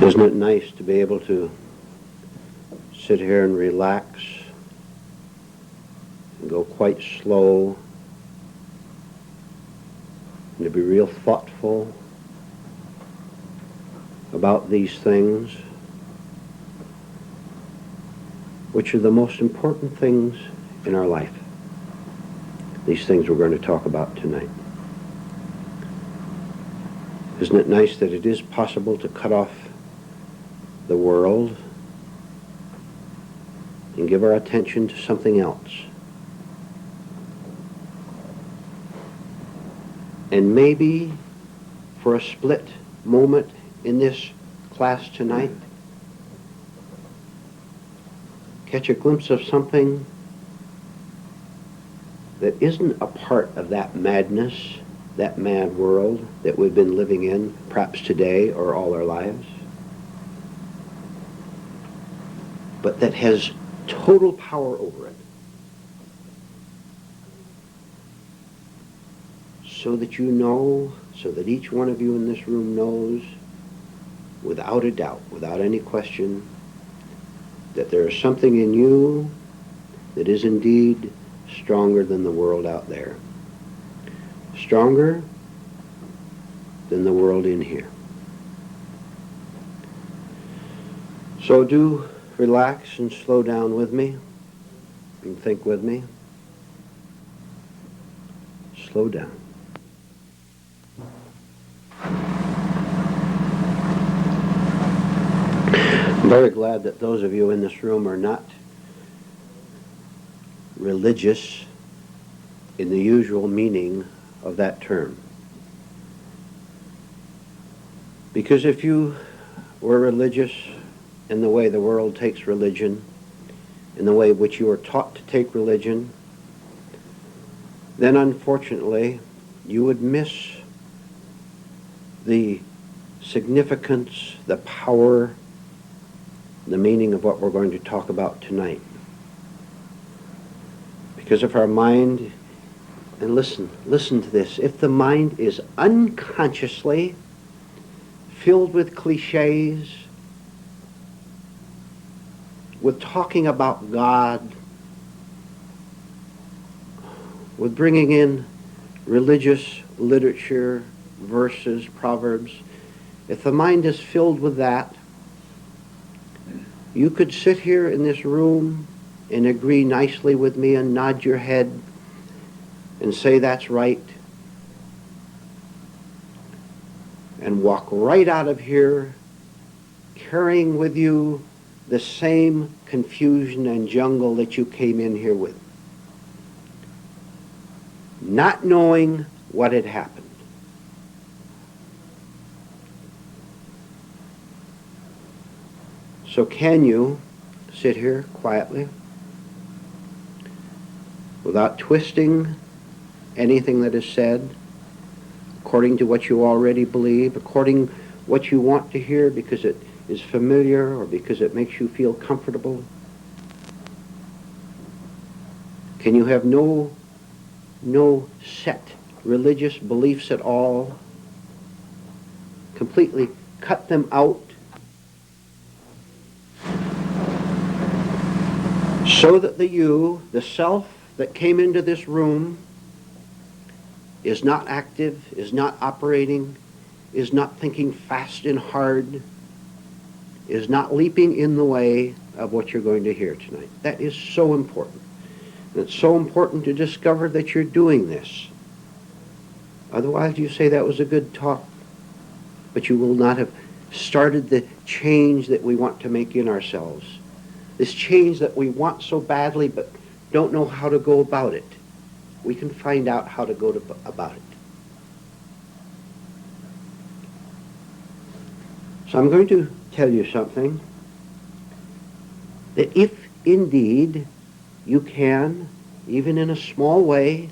Isn't it nice to be able to sit here and relax and go quite slow and to be real thoughtful about these things, which are the most important things in our life. These things we're going to talk about tonight. Isn't it nice that it is possible to cut off the world and give our attention to something else? And maybe for a split moment in this class tonight, catch a glimpse of something that isn't a part of that madness, that mad world that we've been living in, perhaps today or all our lives, but that has total power over it. So that you know, so that each one of you in this room knows, without a doubt, without any question, that there is something in you that is indeed stronger than the world out there. Stronger than the world in here. So do relax and slow down with me and think with me. Slow down. I'm very glad that those of you in this room are not religious in the usual meaning of that term. Because if you were religious in the way the world takes religion, in the way which you are taught to take religion, then unfortunately you would miss the significance, the power, the meaning of what we're going to talk about tonight. Because if our mind, and listen to this, if the mind is unconsciously filled with cliches, with talking about God, with bringing in religious literature, verses, proverbs, if the mind is filled with that, you could sit here in this room and agree nicely with me and nod your head and say that's right, and walk right out of here carrying with you the same confusion and jungle that you came in here with, not knowing what had happened. So can you sit here quietly without twisting anything that is said according to what you already believe, according to what you want to hear because it is familiar or because it makes you feel comfortable? Can you have no set religious beliefs at all? Completely cut them out so that the you, the self that came into this room, is not active, is not operating, is not thinking fast and hard, is not leaping in the way of what you're going to hear tonight. That is so important. And it's so important to discover that you're doing this. Otherwise you say that was a good talk, but you will not have started the change that we want to make in ourselves. This change that we want so badly but don't know how to go about it. We can find out how to go about it. So I'm going to tell you something, that if indeed you can, even in a small way,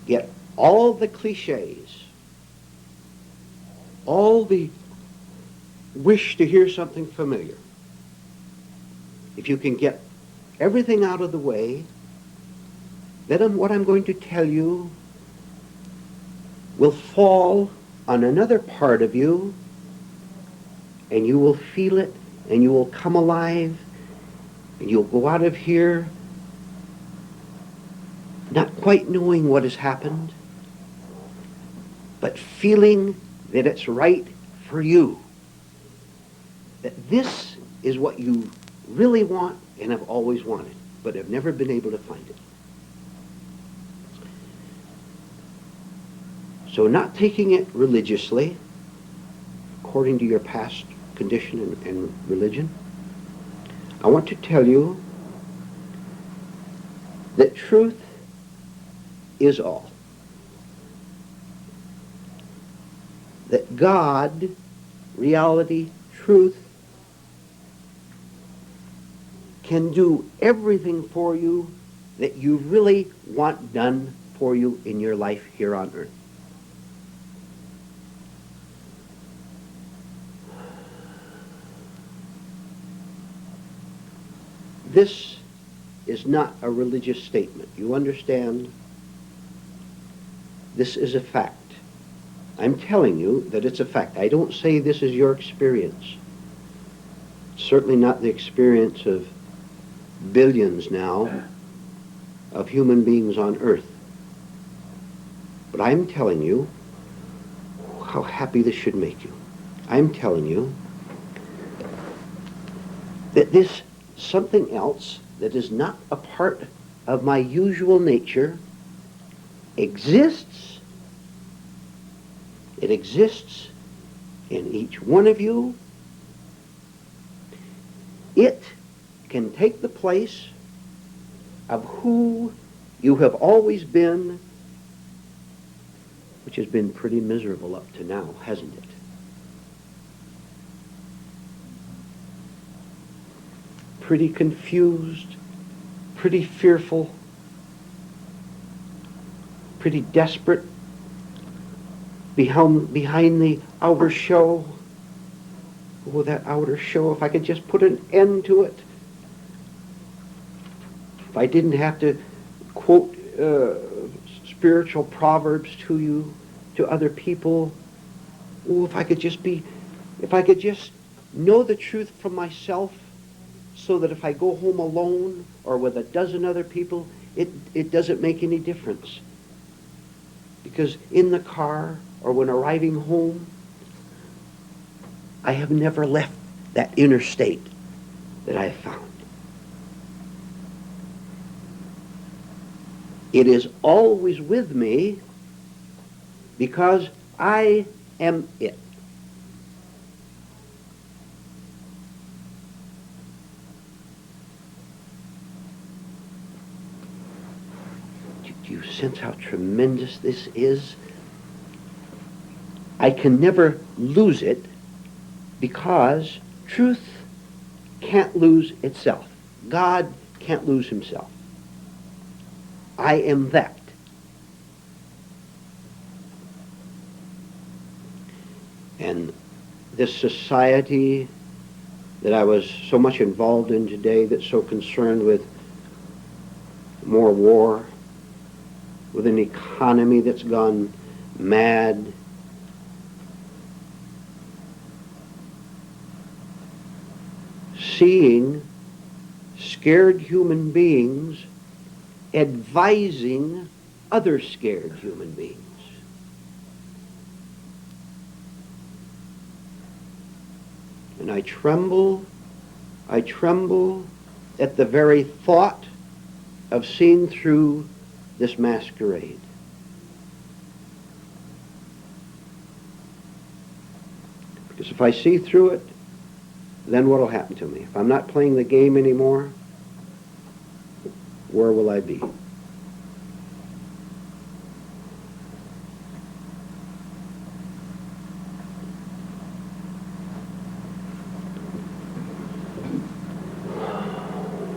get all the cliches, all the wish to hear something familiar, if you can get everything out of the way, then what I'm going to tell you will fall on another part of you and you will feel it, and you will come alive, and you'll go out of here not quite knowing what has happened, but feeling that it's right for you. That this is what you really want and have always wanted, but have never been able to find it. So not taking it religiously, according to your past condition and religion, I want to tell you that truth is all. That God, reality, truth, can do everything for you that you really want done for you in your life here on earth. This is not a religious statement. You understand? This is a fact. I'm telling you that it's a fact. I don't say this is your experience. It's certainly not the experience of billions now of human beings on earth. But I'm telling you how happy this should make you. I'm telling you that this something else that is not a part of my usual nature exists. It exists in each one of you. It can take the place of who you have always been, which has been pretty miserable up to now, hasn't it? Pretty confused, pretty fearful, pretty desperate behind the outer show. Oh, that outer show, if I could just put an end to it. If I didn't have to quote spiritual proverbs to you, to other people. Oh, if I could just know the truth from myself, so that if I go home alone or with a dozen other people, it doesn't make any difference. Because in the car or when arriving home, I have never left that inner state that I have found. It is always with me because I am it. Do you sense how tremendous this is? I can never lose it because truth can't lose itself. God can't lose himself. I am that. And this society that I was so much involved in today, that's so concerned with more war, with an economy that's gone mad, seeing scared human beings advising other scared human beings. And I tremble at the very thought of seeing through this masquerade. Because if I see through it, then what will happen to me? If I'm not playing the game anymore, where will I be?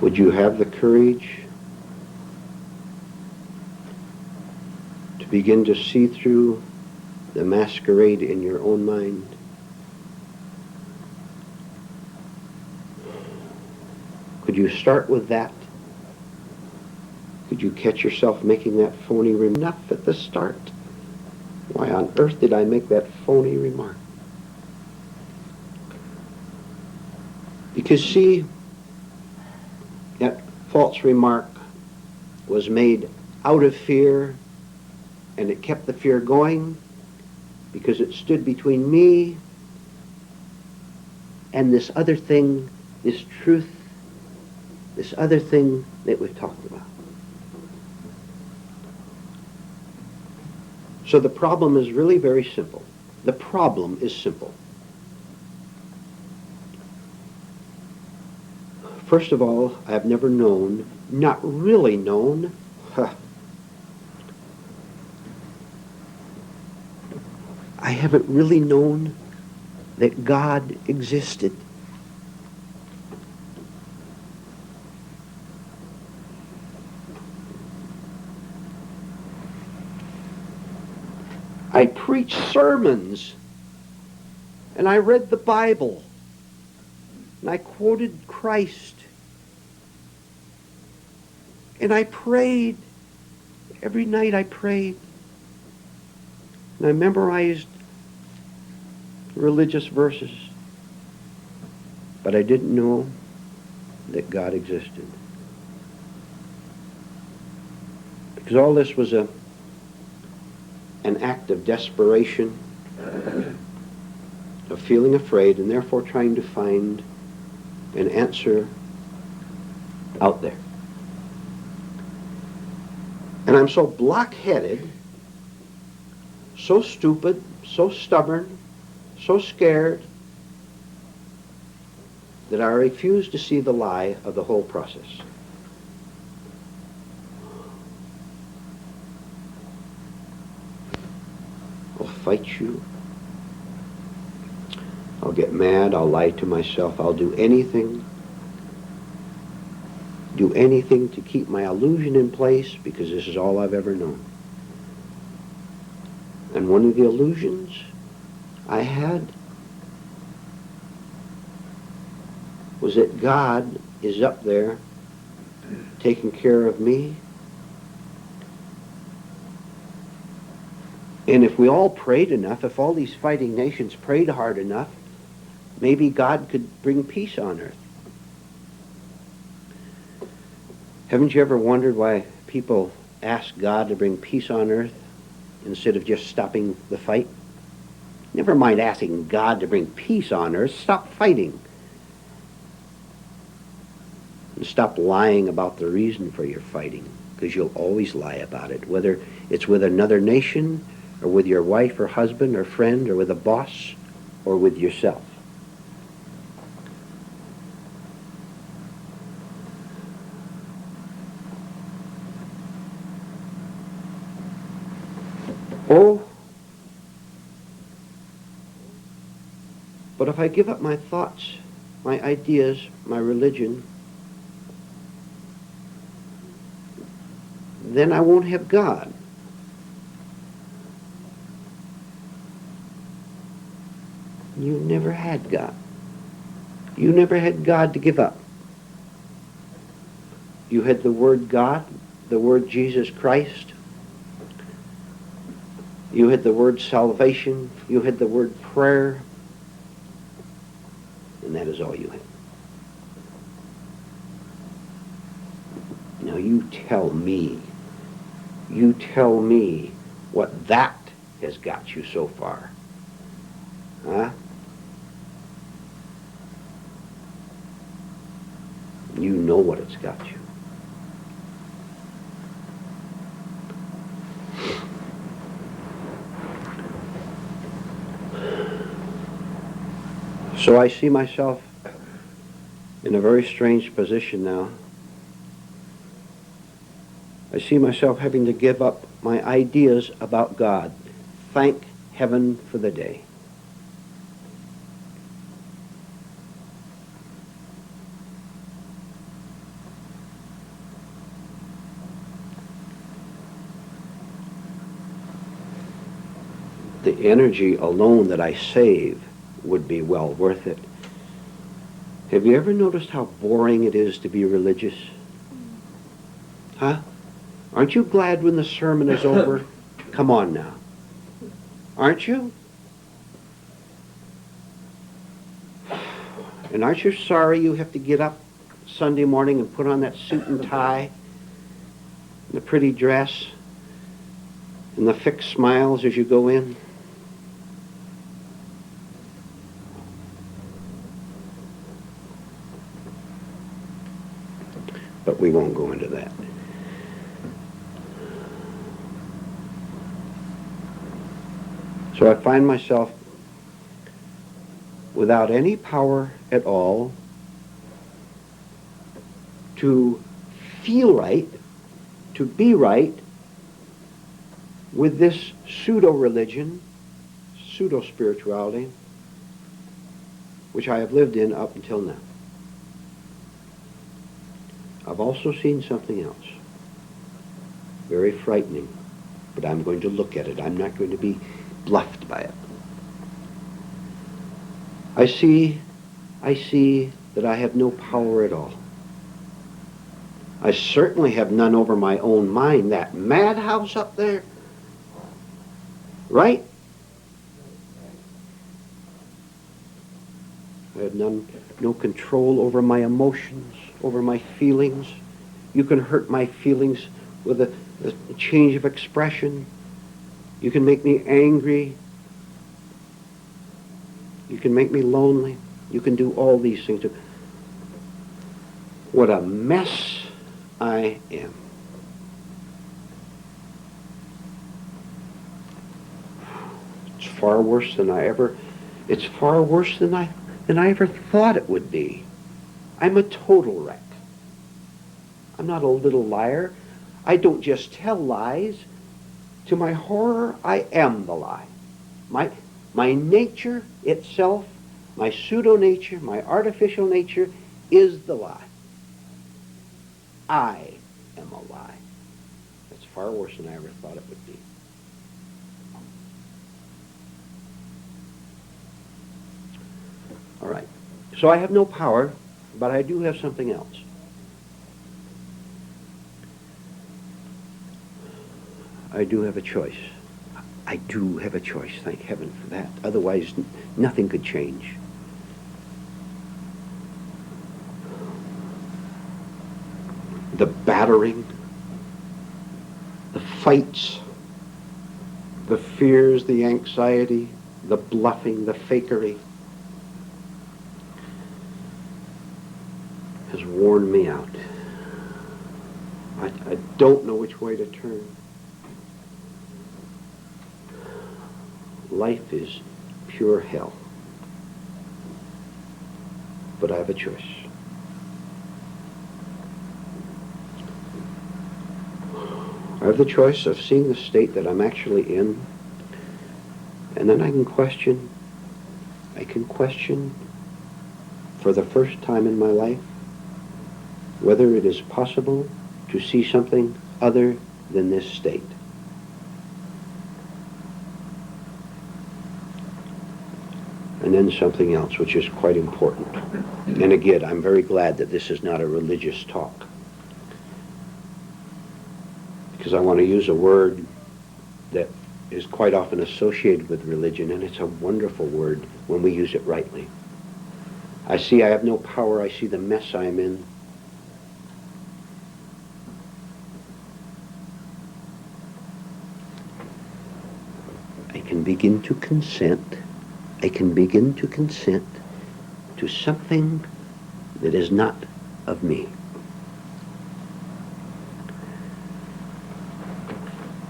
Would you have the courage to begin to see through the masquerade in your own mind? Could you start with that? Could you catch yourself making that phony remark? Enough at the start. Why on earth did I make that phony remark? Because see, that false remark was made out of fear, and it kept the fear going because it stood between me and this other thing, this truth, this other thing that we've talked about. So the problem is really very simple. The problem is simple. First of all, I have never known, not really known, I haven't really known that God existed. I preached sermons, and I read the Bible, and I quoted Christ, and I prayed. Every night I prayed, and I memorized religious verses, but I didn't know that God existed. Because all this was an act of desperation, of feeling afraid, and therefore trying to find an answer out there. And I'm so block-headed, so stupid, so stubborn, so scared, that I refuse to see the lie of the whole process. I'll fight you. I'll get mad. I'll lie to myself. I'll do anything to keep my illusion in place, because this is all I've ever known. And one of the illusions I had was that God is up there taking care of me. And if we all prayed enough, if all these fighting nations prayed hard enough, maybe God could bring peace on earth. Haven't you ever wondered why people ask God to bring peace on earth instead of just stopping the fight? Never mind asking God to bring peace on earth. Stop fighting. And stop lying about the reason for your fighting, because you'll always lie about it, whether it's with another nation or with your wife or husband or friend or with a boss or with yourself. Oh, but if I give up my thoughts, my ideas, my religion, then I won't have God. You never had God. You never had God to give up. You had the Word God, the Word Jesus Christ. You had the word salvation. You had the word prayer. And that is all you had. Now you tell me what that has got you so far. Huh? You know what it's got you. So I see myself in a very strange position now. I see myself having to give up my ideas about God. Thank heaven for the day. The energy alone that I save would be well worth it. Have you ever noticed how boring it is to be religious? Huh? Aren't you glad when the sermon is over? Come on now. Aren't you? And aren't you sorry you have to get up Sunday morning and put on that suit and tie, and the pretty dress, and the fixed smiles as you go in? But we won't go into that. So I find myself without any power at all to feel right, to be right with this pseudo-religion, pseudo-spirituality, which I have lived in up until now. I've also seen something else, very frightening, but I'm going to look at it. I'm not going to be bluffed by it. I see that I have no power at all. I certainly have none over my own mind. That madhouse up there, right? I have no control over my emotions, over my feelings. You can hurt my feelings with a change of expression. You can make me angry. You can make me lonely. You can do all these things. What a mess I am. It's far worse than I ever thought it would be. I'm a total wreck. I'm not a little liar. I don't just tell lies. To my horror, I am the lie. My nature itself, my pseudo-nature, my artificial nature, is the lie. I am a lie. That's far worse than I ever thought it would be. All right. So I have no power, but I do have something else. I do have a choice. I do have a choice, thank heaven for that. Otherwise, nothing could change. The battering, the fights, the fears, the anxiety, the bluffing, the fakery has worn me out. I don't know which way to turn. Life is pure hell. But I have a choice. I have the choice of seeing the state that I'm actually in, and then I can question for the first time in my life whether it is possible to see something other than this state. And then something else, which is quite important. And again, I'm very glad that this is not a religious talk, because I want to use a word that is quite often associated with religion, and it's a wonderful word when we use it rightly. I see I have no power. I see the mess I'm in. I can begin to consent. I can begin to consent to something that is not of me.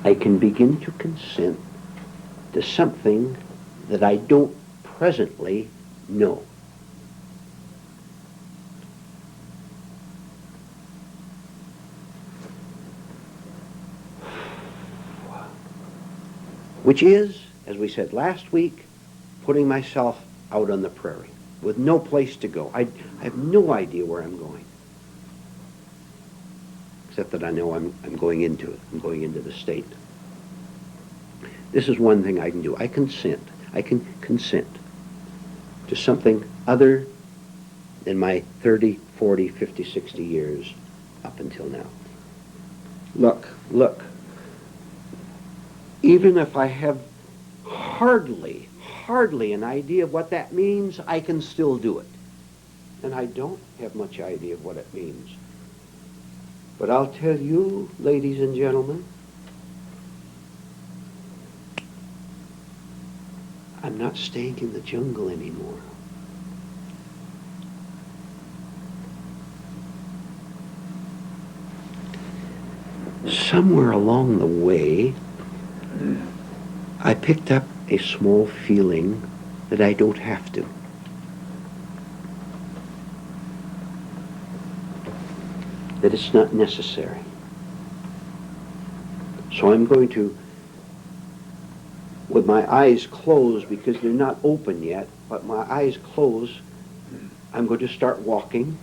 I can begin to consent to something that I don't presently know. Which is, as we said last week, putting myself out on the prairie with no place to go. I have no idea where I'm going, except that I know I'm going into it. I'm going into the state. This is one thing I can do. I can consent to something other than my 30, 40, 50, 60 years up until now. Look. Even if I have hardly an idea of what that means, I can still do it. and I don't have much idea of what it means. But I'll tell you, ladies and gentlemen, I'm not staying in the jungle anymore. Somewhere along the way, I picked up a small feeling that I don't have to. That it's not necessary. So I'm going to, with my eyes closed, because they're not open yet, but my eyes closed, I'm going to start walking.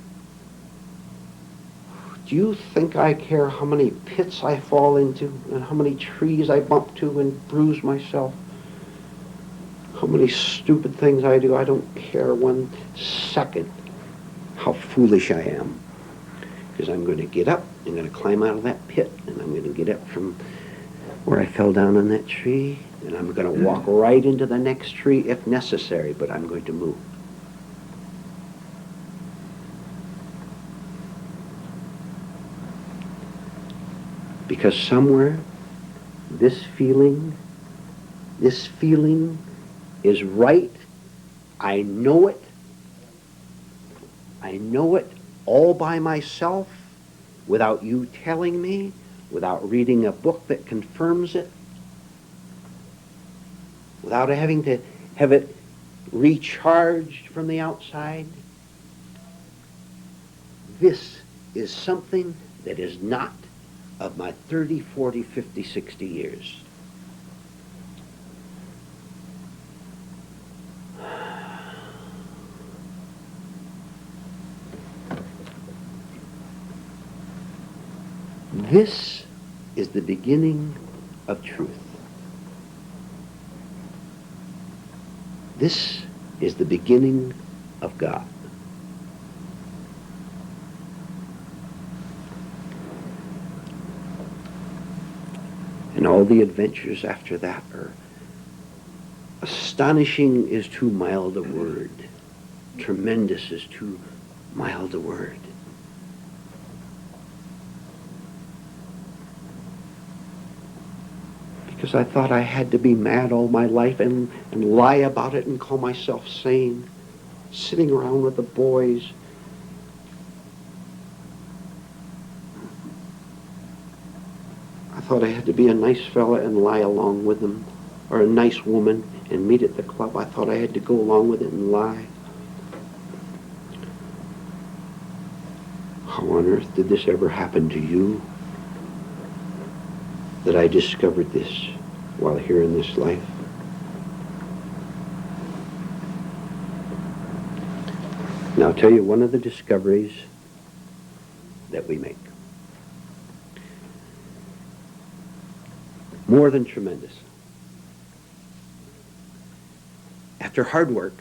Do you think I care how many pits I fall into and how many trees I bump to and bruise myself? How many stupid things I do? I don't care 1 second how foolish I am. Because I'm going to get up, I'm going to climb out of that pit, and I'm going to get up from where I fell down on that tree, and I'm going to walk right into the next tree if necessary, but I'm going to move. Because somewhere, this feeling is right. I know it all by myself, without you telling me, without reading a book that confirms it, without having to have it recharged from the outside. This is something that is not of my 30, 40, 50, 60 years. This is the beginning of truth. This is the beginning of God. And all the adventures after that are astonishing is too mild a word. Tremendous is too mild a word. Because I thought I had to be mad all my life and lie about it and call myself sane. Sitting around with the boys. I thought I had to be a nice fella and lie along with them. Or a nice woman and meet at the club. I thought I had to go along with it and lie. How on earth did this ever happen to you? That I discovered this while here in this life? Now I'll tell you one of the discoveries that we make. More than tremendous. After hard work,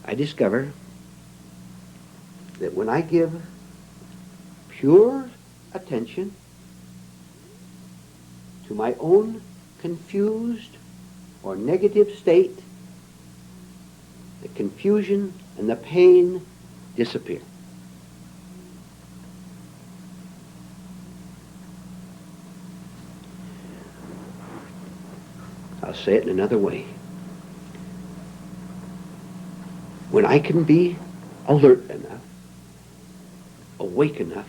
I discover that when I give pure attention to my own confused or negative state, the confusion and the pain disappear. I'll say it in another way. When I can be alert enough, awake enough,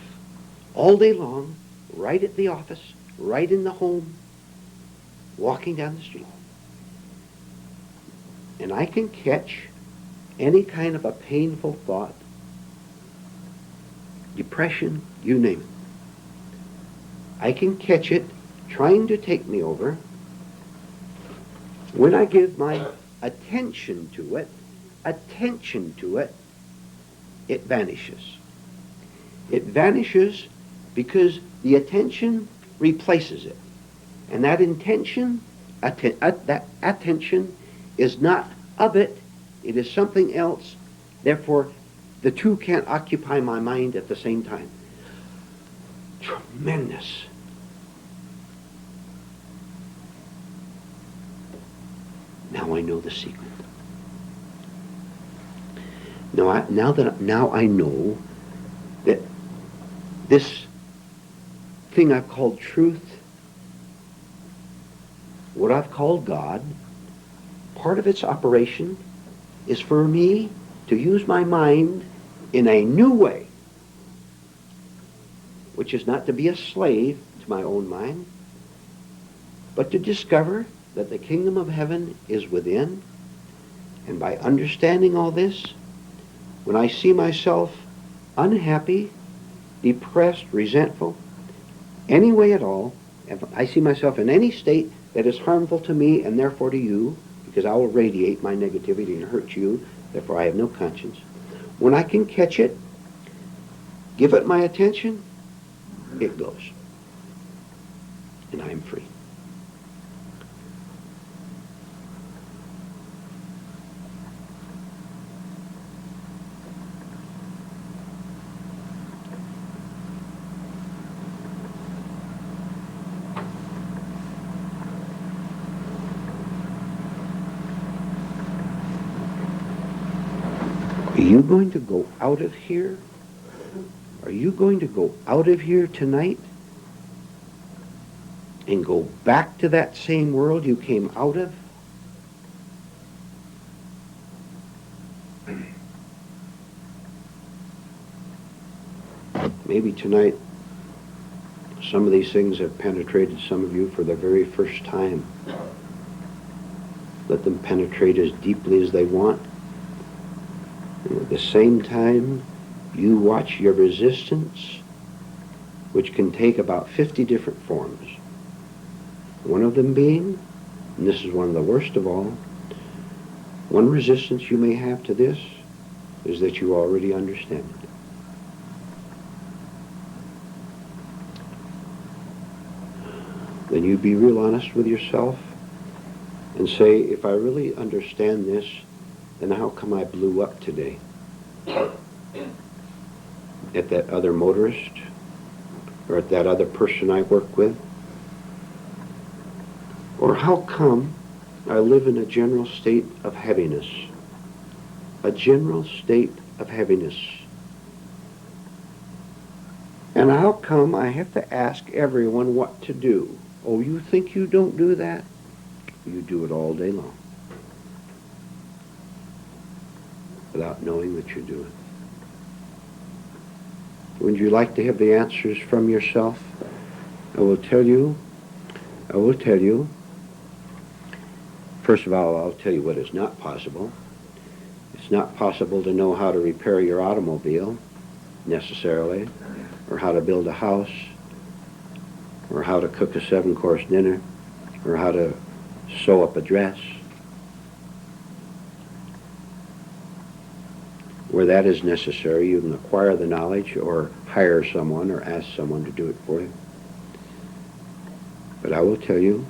all day long, right at the office, right in the home, walking down the street, and I can catch any kind of a painful thought, depression, you name it. I can catch it trying to take me over. When I give my attention to it, it vanishes. It vanishes because the attention replaces it. And that that attention is not of it, it is something else. Therefore, the two can't occupy my mind at the same time. Tremendous. Now I know the secret. Now I know that this thing I've called truth, what I've called God, part of its operation is for me to use my mind in a new way, which is not to be a slave to my own mind, but to discover that the kingdom of heaven is within. And by understanding all this, when I see myself unhappy, depressed, resentful, any way at all, if I see myself in any state that is harmful to me and therefore to you, because I will radiate my negativity and hurt you, therefore I have no conscience. When I can catch it, give it my attention, it goes. And I am free. Are you going to go out of here? Are you going to go out of here tonight and go back to that same world you came out of? Maybe tonight some of these things have penetrated some of you for the very first time. Let them penetrate as deeply as they want. And at the same time, you watch your resistance, which can take about 50 different forms. One of them being, and this is one of the worst of all, one resistance you may have to this is that you already understand it. Then you be real honest with yourself and say, if I really understand this, then how come I blew up today? At that other motorist, or at that other person I work with? Or how come I live in a general state of heaviness? A general state of heaviness. And how come I have to ask everyone what to do? Oh, you think you don't do that? You do it all day long, without knowing that you do it. Would you like to have the answers from yourself? I will tell you. First of all, I'll tell you what is not possible. It's not possible to know how to repair your automobile, necessarily, or how to build a house, or how to cook a 7-course dinner, or how to sew up a dress. Where that is necessary, you can acquire the knowledge or hire someone or ask someone to do it for you. But I will tell you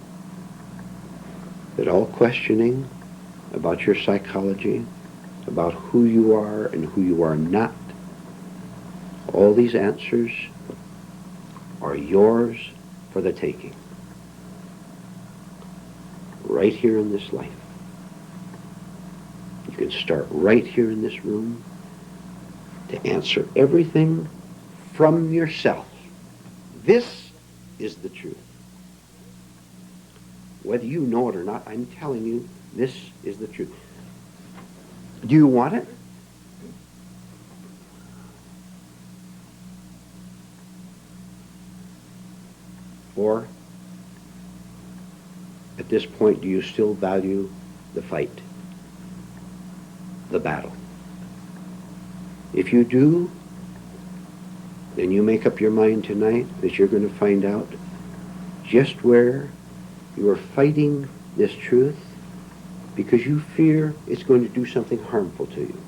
that all questioning about your psychology, about who you are and who you are not, all these answers are yours for the taking. Right here in this life. You can start right here in this room to answer everything from yourself. This is the truth. Whether you know it or not, I'm telling you, this is the truth. Do you want it? Or, at this point, do you still value the fight, the battle? If you do, then you make up your mind tonight that you're going to find out just where you are fighting this truth because you fear it's going to do something harmful to you.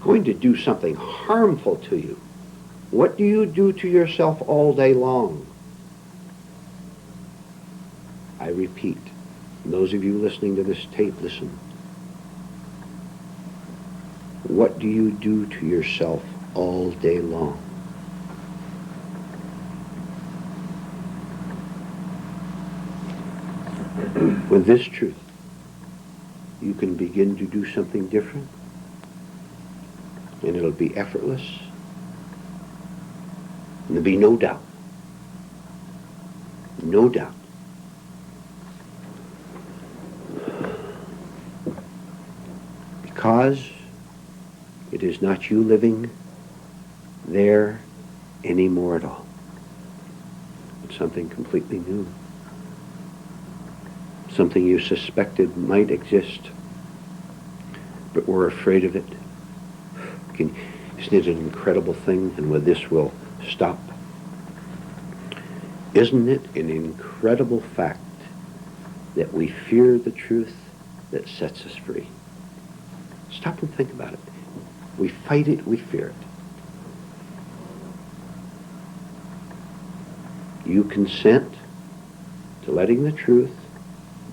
Going to do something harmful to you. What do you do to yourself all day long? I repeat, those of you listening to this tape, listen. What do you do to yourself all day long? With this truth, you can begin to do something different. and it'll be effortless, and there'll be no doubt. No doubt. Because it is not you living there anymore at all. It's something completely new. Something you suspected might exist, but were afraid of it. Isn't it an incredible thing? And with this we'll stop. Isn't it an incredible fact that we fear the truth that sets us free? Stop and think about it. We fight it, we fear it. You consent to letting the truth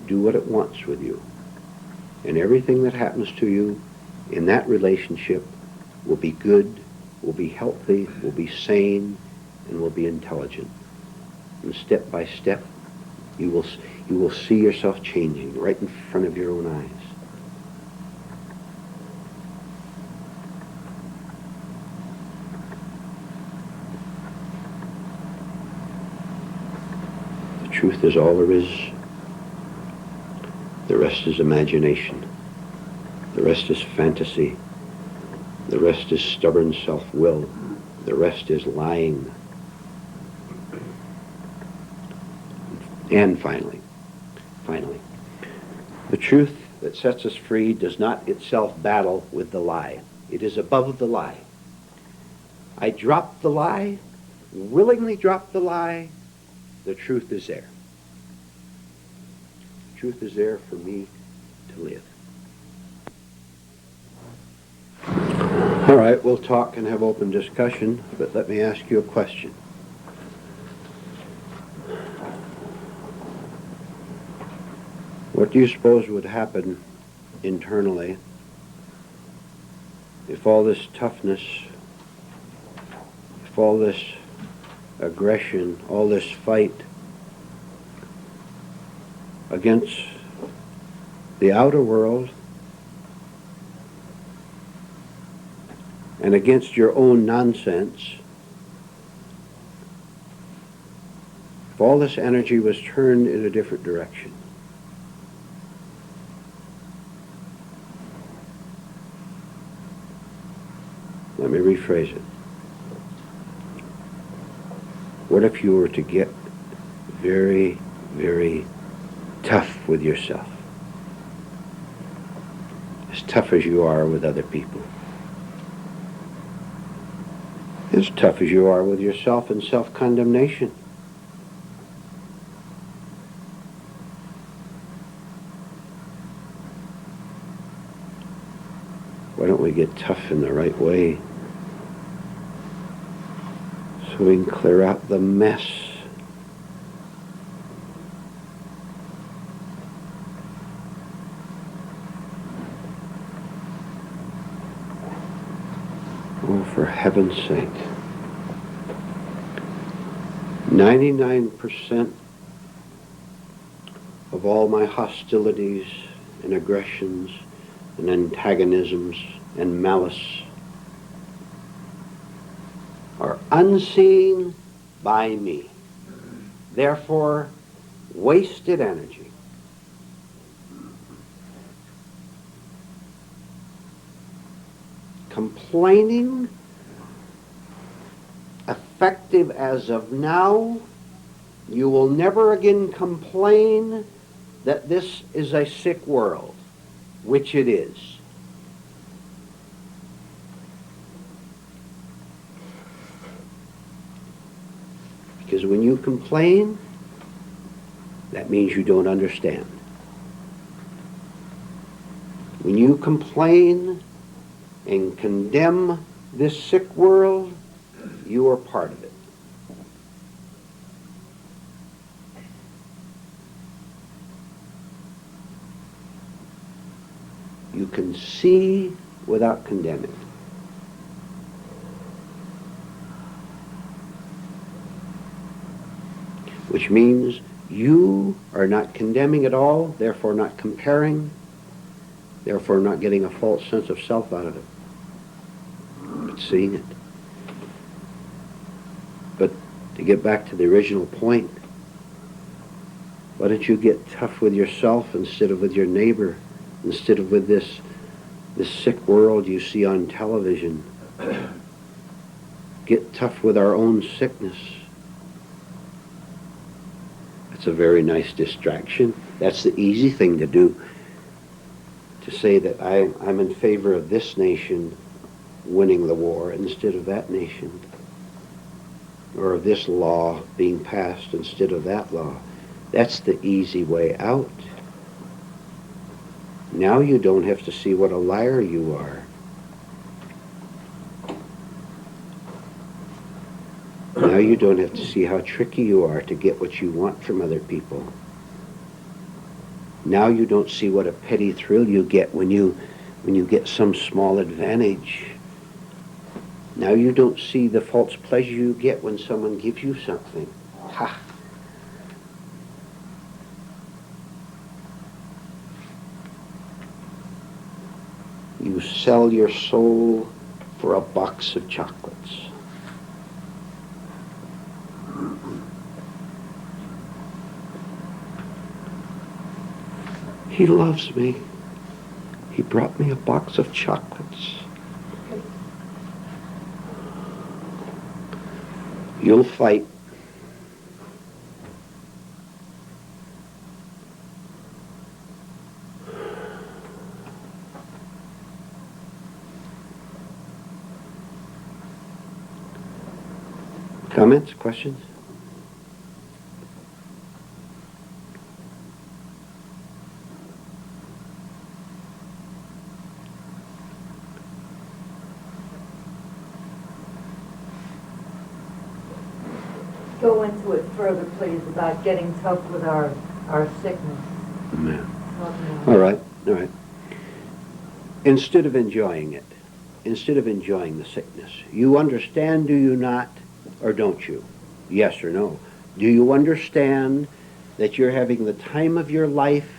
do what it wants with you. And everything that happens to you in that relationship will be good, will be healthy, will be sane, and will be intelligent. And step by step, you will see yourself changing right in front of your own eyes. The truth is all there is. The rest is imagination. The rest is fantasy. The rest is stubborn self-will. The rest is lying. And finally, the truth that sets us free does not itself battle with the lie. It is above the lie. I drop the lie, willingly drop the lie, the truth is there. The truth is there for me to live. All right, we'll talk and have open discussion, but let me ask you a question. What do you suppose would happen internally if all this toughness, if all this aggression, all this fight against the outer world and against your own nonsense, if all this energy was turned in a different direction? Let me rephrase it. What if you were to get very, very tough with yourself? As tough as you are with other people. As tough as you are with yourself in self-condemnation. Why don't we get tough in the right way so we can clear out the mess? Oh, for heaven's sake. 99% of all my hostilities and aggressions and antagonisms and malice are unseen by me. Therefore, wasted energy. Complaining, effective as of now, you will never again complain that this is a sick world, which it is. Because when you complain, that means you don't understand. When you complain and condemn this sick world, you are part of it. You can see without condemning. Which means you are not condemning at all, therefore not comparing, therefore not getting a false sense of self out of it. not seeing it. But to get back to the original point, why don't you get tough with yourself instead of with your neighbor, instead of with this sick world you see on television? Get tough with our own sickness. That's a very nice distraction. That's the easy thing to do. To say that I'm in favor of this nation winning the war instead of that nation. Or of this law being passed instead of that law. That's the easy way out. Now you don't have to see what a liar you are. Now you don't have to see how tricky you are to get what you want from other people. Now you don't see what a petty thrill you get when you get some small advantage. Now you don't see the false pleasure you get when someone gives you something. Ha! You sell your soul for a box of chocolates. He loves me. He brought me a box of chocolates. You'll fight. Comments? Questions? Go into it further, please, about getting tough with our sickness. Yeah. All right. Instead of enjoying it, instead of enjoying the sickness, you understand, do you not, or don't you? Yes or no? Do you understand that you're having the time of your life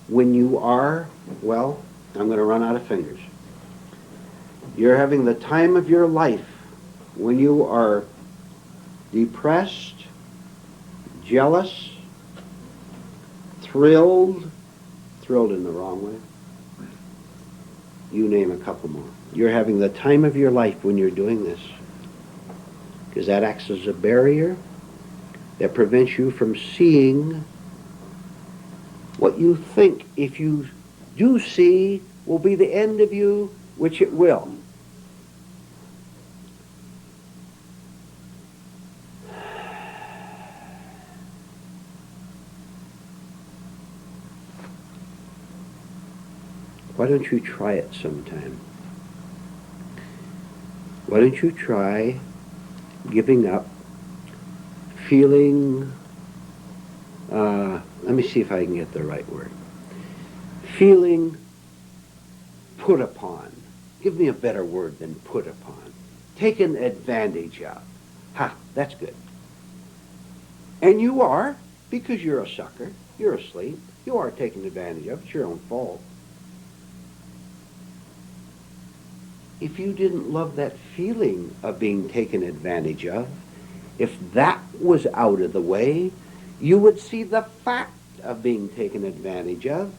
when you are, well, I'm going to run out of fingers. You're having the time of your life when you are depressed, jealous, thrilled in the wrong way. You name a couple more. You're having the time of your life when you're doing this. Because that acts as a barrier that prevents you from seeing what you think, if you do see, will be the end of you, which it will. Why don't you try it sometime? Why don't you try giving up, feeling, let me see if I can get the right word, feeling put upon. Give me a better word than put upon. Taken advantage of. Ha, that's good. And you are, because you're a sucker, you're asleep, you are taken advantage of, it's your own fault. If you didn't love that feeling of being taken advantage of, if that was out of the way, you would see the fact of being taken advantage of,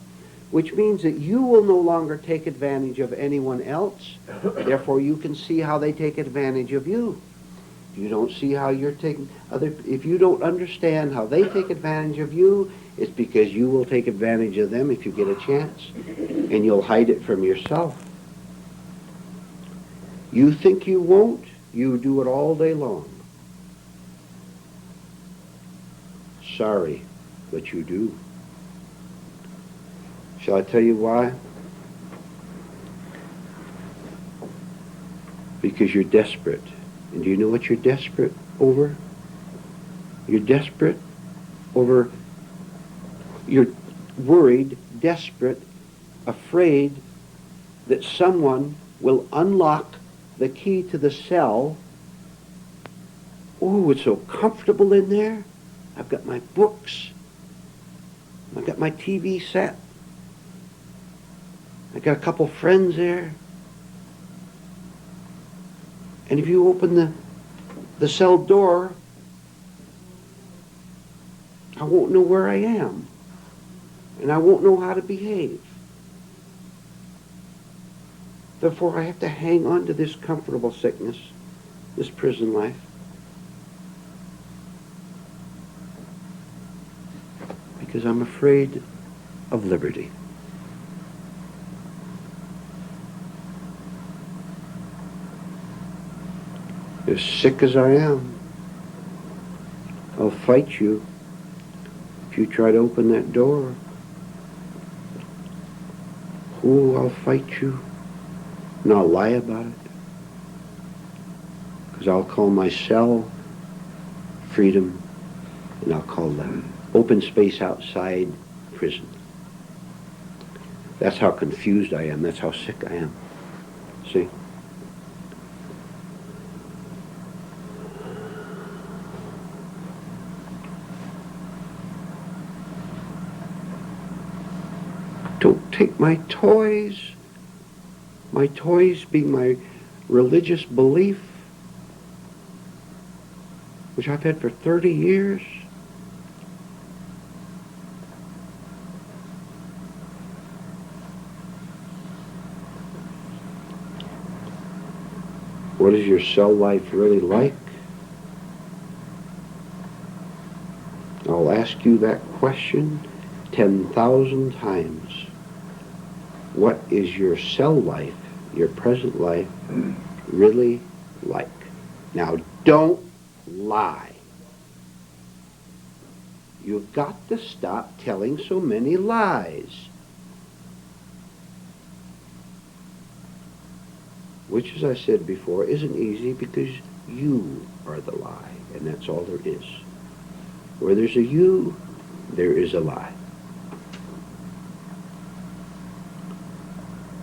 which means that you will no longer take advantage of anyone else. Therefore, you can see how they take advantage of you. If you don't see how you're taking if you don't understand how they take advantage of you, it's because you will take advantage of them if you get a chance, and you'll hide it from yourself. You think you won't, you do it all day long. Sorry, but you do. Shall I tell you why? Because you're desperate. And do you know what you're desperate over? You're desperate over, you're worried, desperate, afraid that someone will unlock the key to the cell. Oh, it's so comfortable in there. I've got my books. I've got my TV set. I've got a couple friends there. And if you open the cell door, I won't know where I am. And I won't know how to behave. Therefore, I have to hang on to this comfortable sickness, this prison life, because I'm afraid of liberty. As sick as I am, I'll fight you if you try to open that door. Oh, I'll fight you, and I'll lie about it. Because I'll call my cell freedom, and I'll call the open space outside prison. That's how confused I am. That's how sick I am. See? Don't take my toys being my religious belief, which I've had for 30 years. What is your cell life really like? I'll ask you that question 10,000 times. What is your cell life, your present life, really like? Now, don't lie. You've got to stop telling so many lies. Which, as I said before, isn't easy because you are the lie, and that's all there is. Where there's a you, there is a lie.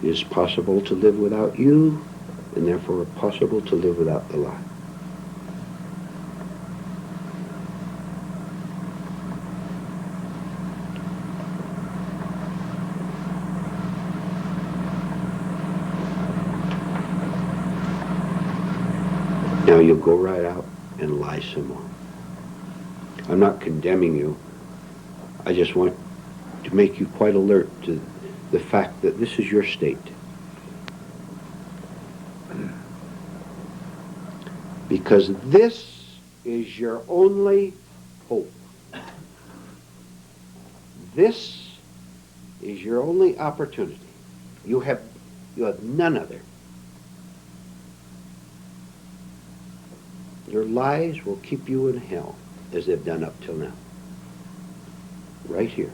It is possible to live without you, and therefore possible to live without the lie. Now you'll go right out and lie some more. I'm not condemning you. I just want to make you quite alert to the fact that this is your state. Because this is your only hope. This is your only opportunity. You have none other. Your lies will keep you in hell, as they've done up till now. Right here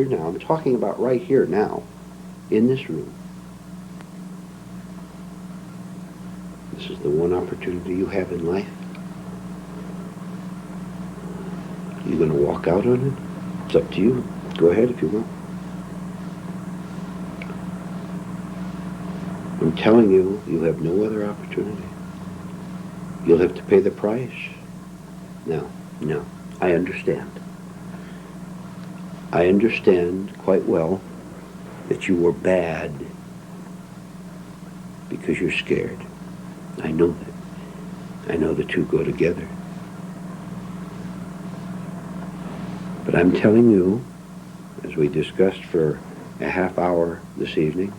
now. I'm talking about right here now, in this room. This is the one opportunity you have in life. You going to walk out on it? It's up to you. Go ahead if you want. I'm telling you, you have no other opportunity. You'll have to pay the price. No, I understand. I understand quite well that you were bad because you're scared. I know that. I know the two go together. But I'm telling you, as we discussed for a half hour this evening,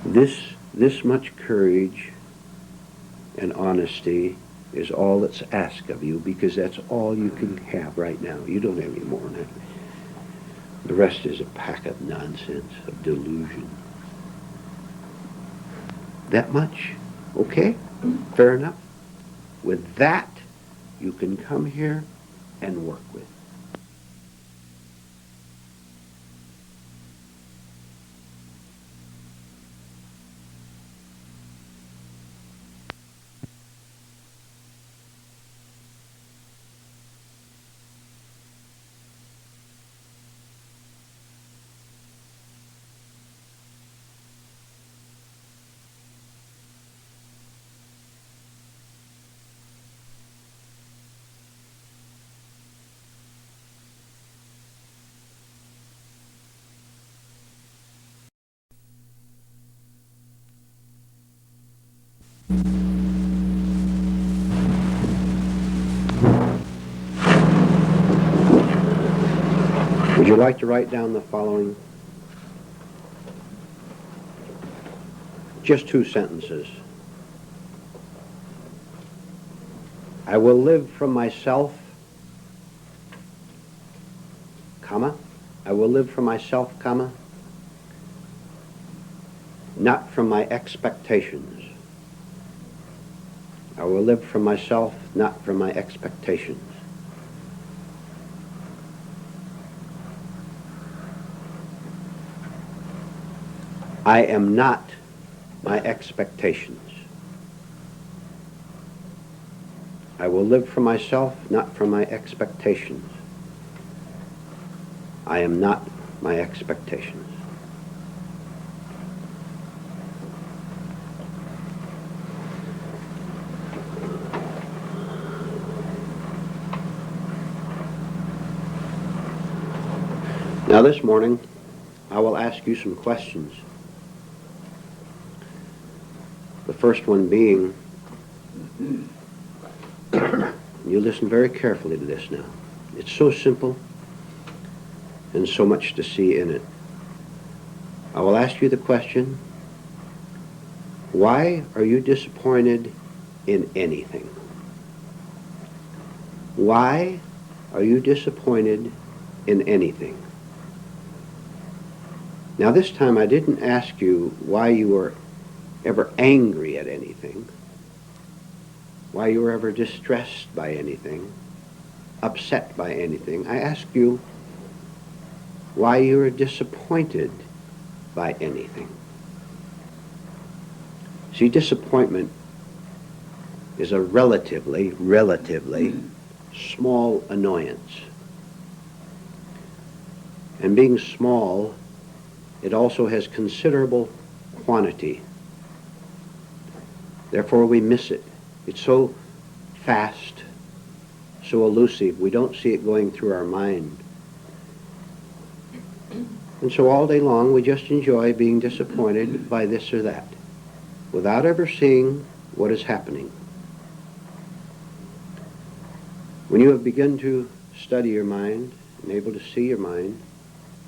this much courage and honesty is all that's asked of you, because that's all you can have right now. You don't have any more than that. The rest is a pack of nonsense, of delusion. That much? Okay? Fair enough? With that, you can come here and work with. Would you like to write down the following? Just 2 sentences. I will live from myself, comma. I will live from myself, comma, not from my expectations. I will live from myself, not from my expectations. I am not my expectations. I will live for myself, not from my expectations. I am not my expectations. Now this morning, I will ask you some questions. The first one being, you listen very carefully to this now. It's so simple and so much to see in it. I will ask you the question, why are you disappointed in anything? Why are you disappointed in anything? Now this time I didn't ask you why you were ever angry at anything, why you were ever distressed by anything, upset by anything. I asked you why you were disappointed by anything. See, disappointment is a relatively small annoyance. And being small, it also has considerable quantity. Therefore we miss it. It's so fast, so elusive, we don't see it going through our mind. And so all day long we just enjoy being disappointed by this or that, without ever seeing what is happening. When you have begun to study your mind and able to see your mind,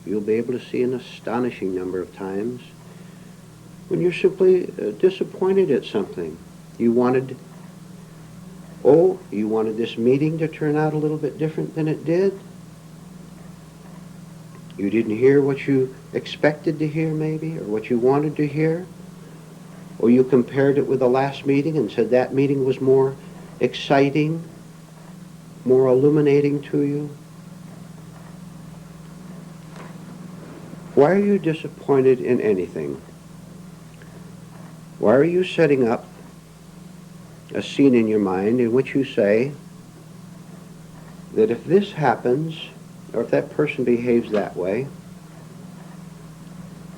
you'll be able to see an astonishing number of times when you're simply disappointed at something. You wanted this meeting to turn out a little bit different than it did. You didn't hear what you expected to hear, maybe, or what you wanted to hear. Or you compared it with the last meeting and said that meeting was more exciting, more illuminating to you. Why are you disappointed in anything? Why are you setting up a scene in your mind in which you say that if this happens, or if that person behaves that way,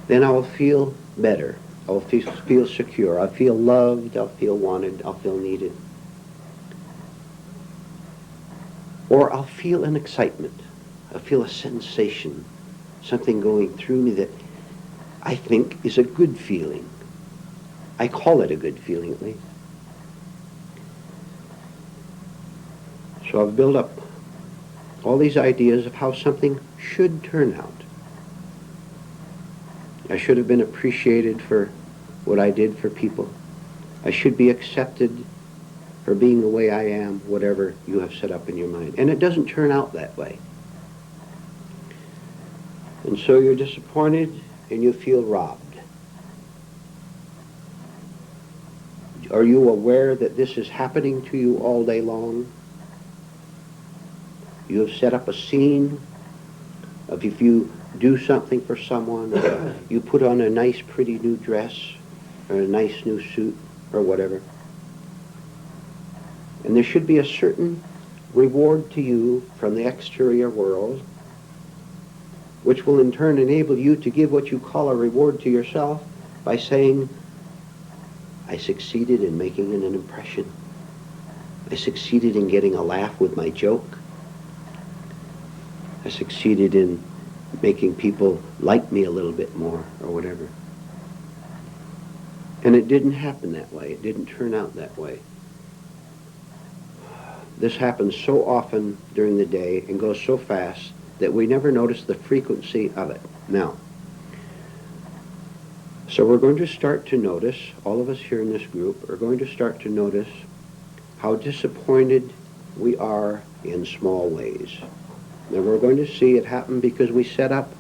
then I will feel better. I will feel secure. I'll feel loved. I'll feel wanted. I'll feel needed. Or I'll feel an excitement. I'll feel a sensation, something going through me that I think is a good feeling. I call it a good feeling, at least. So I've built up all these ideas of how something should turn out. I should have been appreciated for what I did for people. I should be accepted for being the way I am, whatever you have set up in your mind. And it doesn't turn out that way. And so you're disappointed and you feel robbed. Are you aware that this is happening to you all day long? You have set up a scene of if you do something for someone, or you put on a nice pretty new dress, or a nice new suit, or whatever. And there should be a certain reward to you from the exterior world, which will in turn enable you to give what you call a reward to yourself by saying, I succeeded in making an impression. I succeeded in getting a laugh with my joke. I succeeded in making people like me a little bit more, or whatever. And it didn't happen that way. It didn't turn out that way. This happens so often during the day and goes so fast that we never notice the frequency of it. Now, so we're going to start to notice, all of us here in this group are going to start to notice how disappointed we are in small ways. And we're going to see it happen because we set up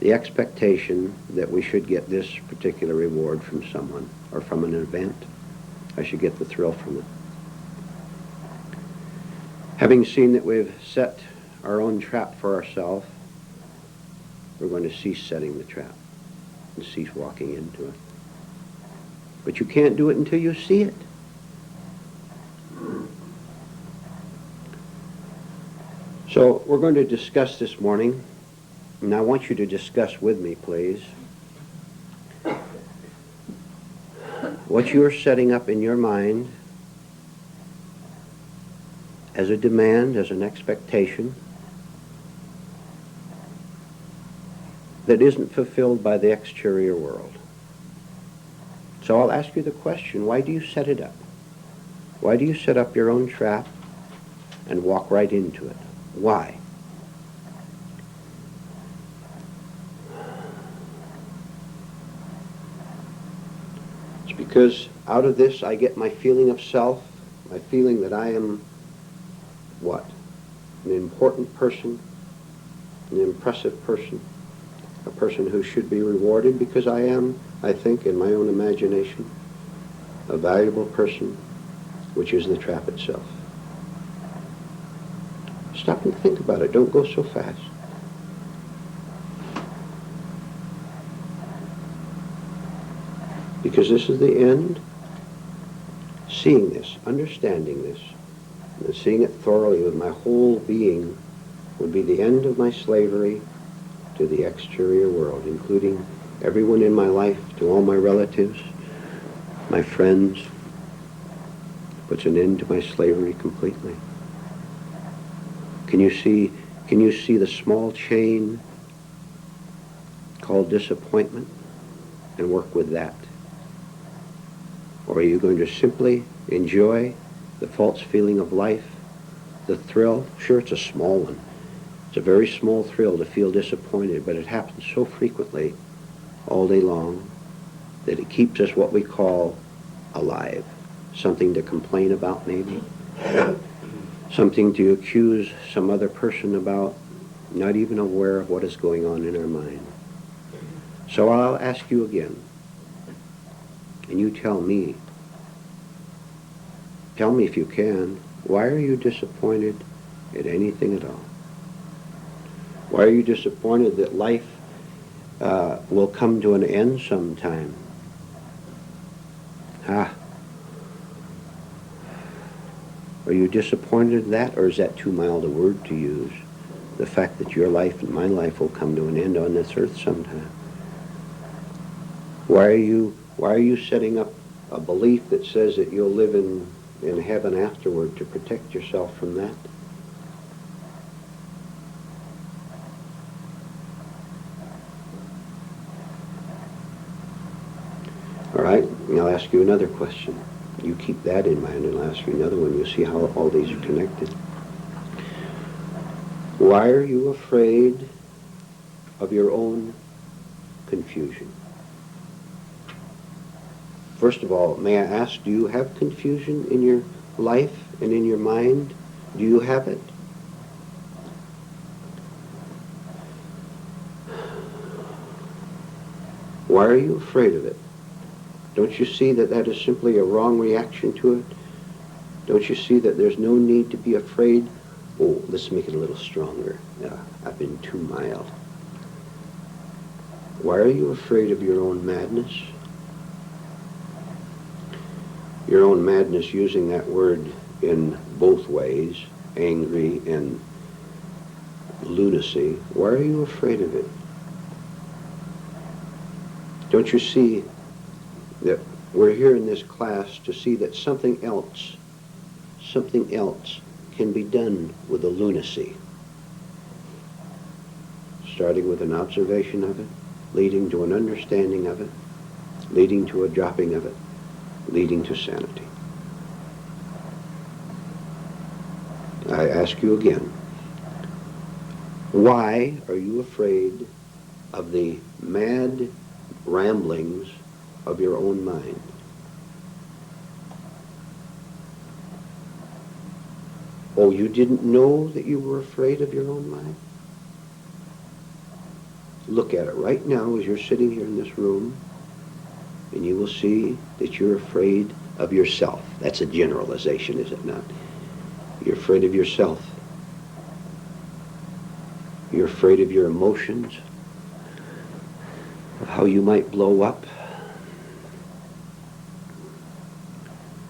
the expectation that we should get this particular reward from someone or from an event. I should get the thrill from it. Having seen that we've set our own trap for ourselves, we're going to cease setting the trap and cease walking into it. But you can't do it until you see it. So we're going to discuss this morning, and I want you to discuss with me, please, what you're setting up in your mind as a demand, as an expectation, that isn't fulfilled by the exterior world. So I'll ask you the question, why do you set it up? Why do you set up your own trap and walk right into it? Why? It's because out of this I get my feeling of self, my feeling that I am what? An important person, an impressive person, a person who should be rewarded because I am, I think, in my own imagination, a valuable person, which is the trap itself. Stop and think about it. Don't go so fast. Because this is the end. Seeing this, understanding this, and seeing it thoroughly with my whole being would be the end of my slavery to the exterior world, including everyone in my life, to all my relatives, my friends. Puts an end to my slavery completely. Can you see the small chain called disappointment and work with that? Or are you going to simply enjoy the false feeling of life, the thrill? Sure, it's a small one. It's a very small thrill to feel disappointed, but it happens so frequently all day long that it keeps us what we call alive. Something to complain about, maybe. Something to accuse some other person about, not even aware of what is going on in our mind. So I'll ask you again, and you tell me if you can, why are you disappointed at anything at all? Why are you disappointed that life will come to an end sometime? Are you disappointed at that, or is that too mild a word to use? The fact that your life and my life will come to an end on this earth sometime. Why are you setting up a belief that says that you'll live in heaven afterward to protect yourself from that? All right, I'll ask you another question. You keep that in mind, and I'll ask you another one. You'll see how all these are connected. Why are you afraid of your own confusion? First of all, may I ask, do you have confusion in your life and in your mind? Do you have it? Why are you afraid of it? Don't you see that that is simply a wrong reaction to it? Don't you see that there's no need to be afraid? Oh, let's make it a little stronger. I've been too mild. Why are you afraid of your own madness? Your own madness, using that word in both ways, angry and lunacy. Why are you afraid of it? Don't you see that we're here in this class to see that something else can be done with the lunacy? Starting with an observation of it, leading to an understanding of it, leading to a dropping of it, leading to sanity. I ask you again, why are you afraid of the mad ramblings of your own mind? Oh, you didn't know that you were afraid of your own mind? Look at it right now as you're sitting here in this room, and you will see that you're afraid of yourself. That's a generalization, is it not? You're afraid of yourself. You're afraid of your emotions, of how you might blow up,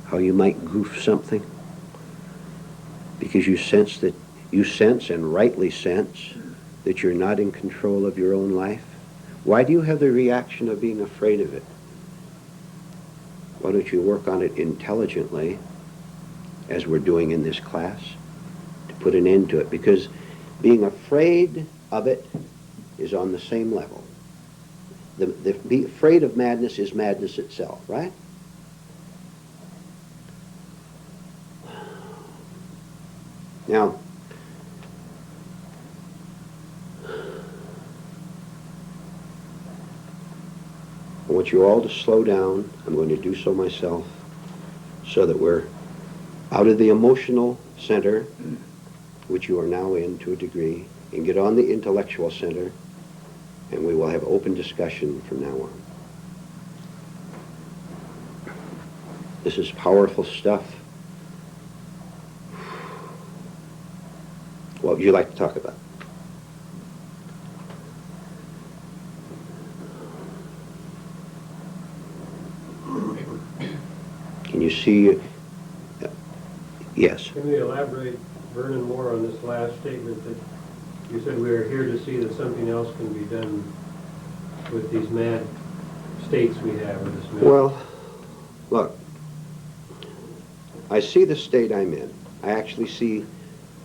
how you might goof something, because you sense and rightly sense that you're not in control of your own life. Why do you have the reaction of being afraid of it? Why don't you work on it intelligently, as we're doing in this class, to put an end to it? Because being afraid of it is on the same level. Be afraid of madness is madness itself, right? Now, I want you all to slow down. I'm going to do so myself, so that we're out of the emotional center, which you are now in to a degree, and get on the intellectual center, and we will have open discussion from now on. This is powerful stuff. What would you like to talk about? Can you see? Yes. Can we elaborate, Vernon, more on this last statement that you said we are here to see that something else can be done with these mad states we have, or this mad... Well, look, I see the state I'm in. I actually see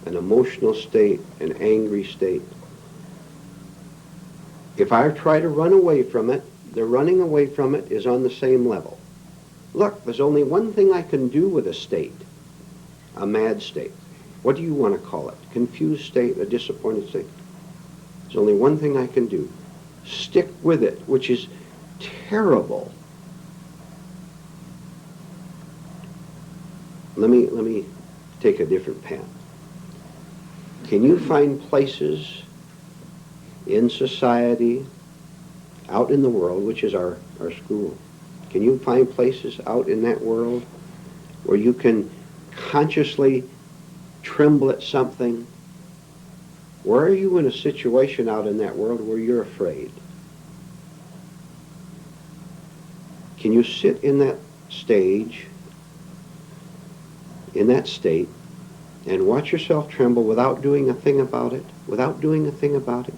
an emotional state, an angry state. If I try to run away from it, the running away from it is on the same level. Look, there's only one thing I can do with a state, a mad state. What do you want to call it? Confused state, a disappointed state. There's only one thing I can do. Stick with it, which is terrible. Let me take a different path. Can you find places in society, out in the world, which is our school, can you find places out in that world where you can consciously tremble at something? Where are you in a situation out in that world where you're afraid? Can you sit in that stage, in that state, and watch yourself tremble without doing a thing about it? Without doing a thing about it?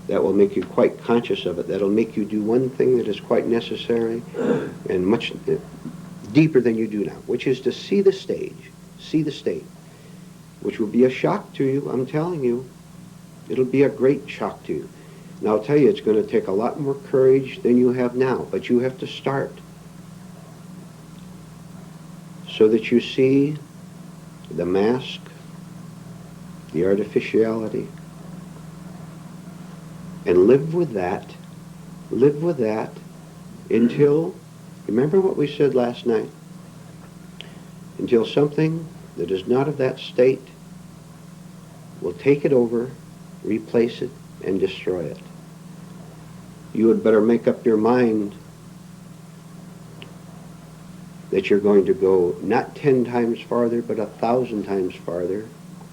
That will make you quite conscious of it. That'll make you do one thing that is quite necessary and much deeper than you do now, which is to see the stage, see the state, which will be a shock to you, I'm telling you. It'll be a great shock to you. And I'll tell you, it's going to take a lot more courage than you have now, but you have to start so that you see the mask, the artificiality, and live with that until, remember what we said last night, until something that is not of that state will take it over, replace it, and destroy it. You had better make up your mind that you're going to go not 10 times farther, but 1,000 times farther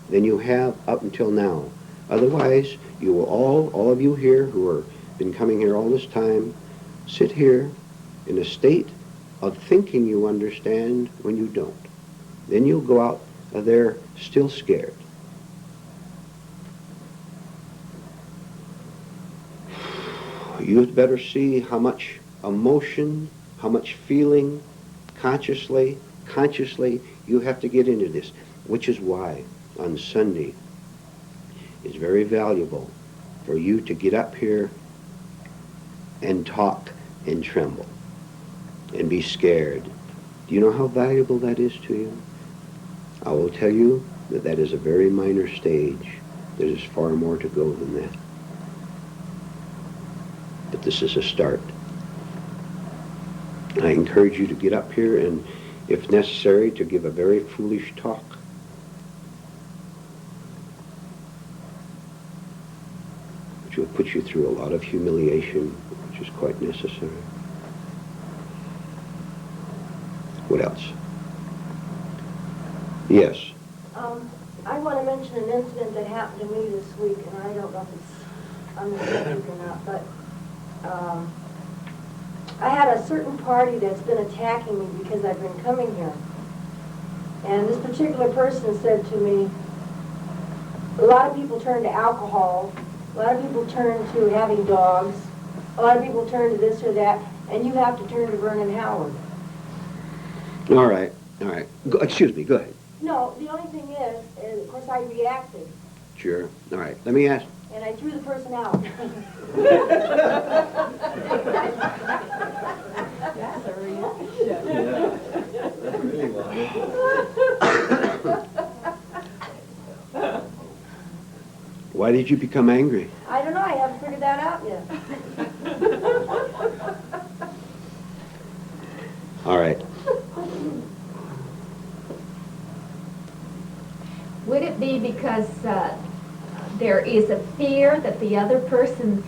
than you have up until now. Otherwise, you will all of you here who have been coming here all this time, sit here in a state of thinking you understand when you don't. Then you'll go out of there still scared. You'd better see how much emotion, how much feeling, consciously, you have to get into this, which is why on Sunday it's very valuable for you to get up here and talk and tremble and be scared. Do you know how valuable that is to you? I will tell you that that is a very minor stage. There is far more to go than that. But this is a start. I encourage you to get up here and, if necessary, to give a very foolish talk. Which will put you through a lot of humiliation, which is quite necessary. What else? Yes. I want to mention an incident that happened to me this week, and I don't know if it's on the subject or not, but I had a certain party that's been attacking me because I've been coming here. And this particular person said to me, a lot of people turn to alcohol, a lot of people turn to having dogs, a lot of people turn to this or that, and you have to turn to Vernon Howard. All right. Excuse me, go ahead. No, the only thing is, of course, I reacted, Sure. All right. Let me ask. and I threw the person out. That's a reaction. Yeah, that's really wonderful. Why did you become angry? I don't know, I haven't figured that out yet. All right. Would it be because there is a fear that the other person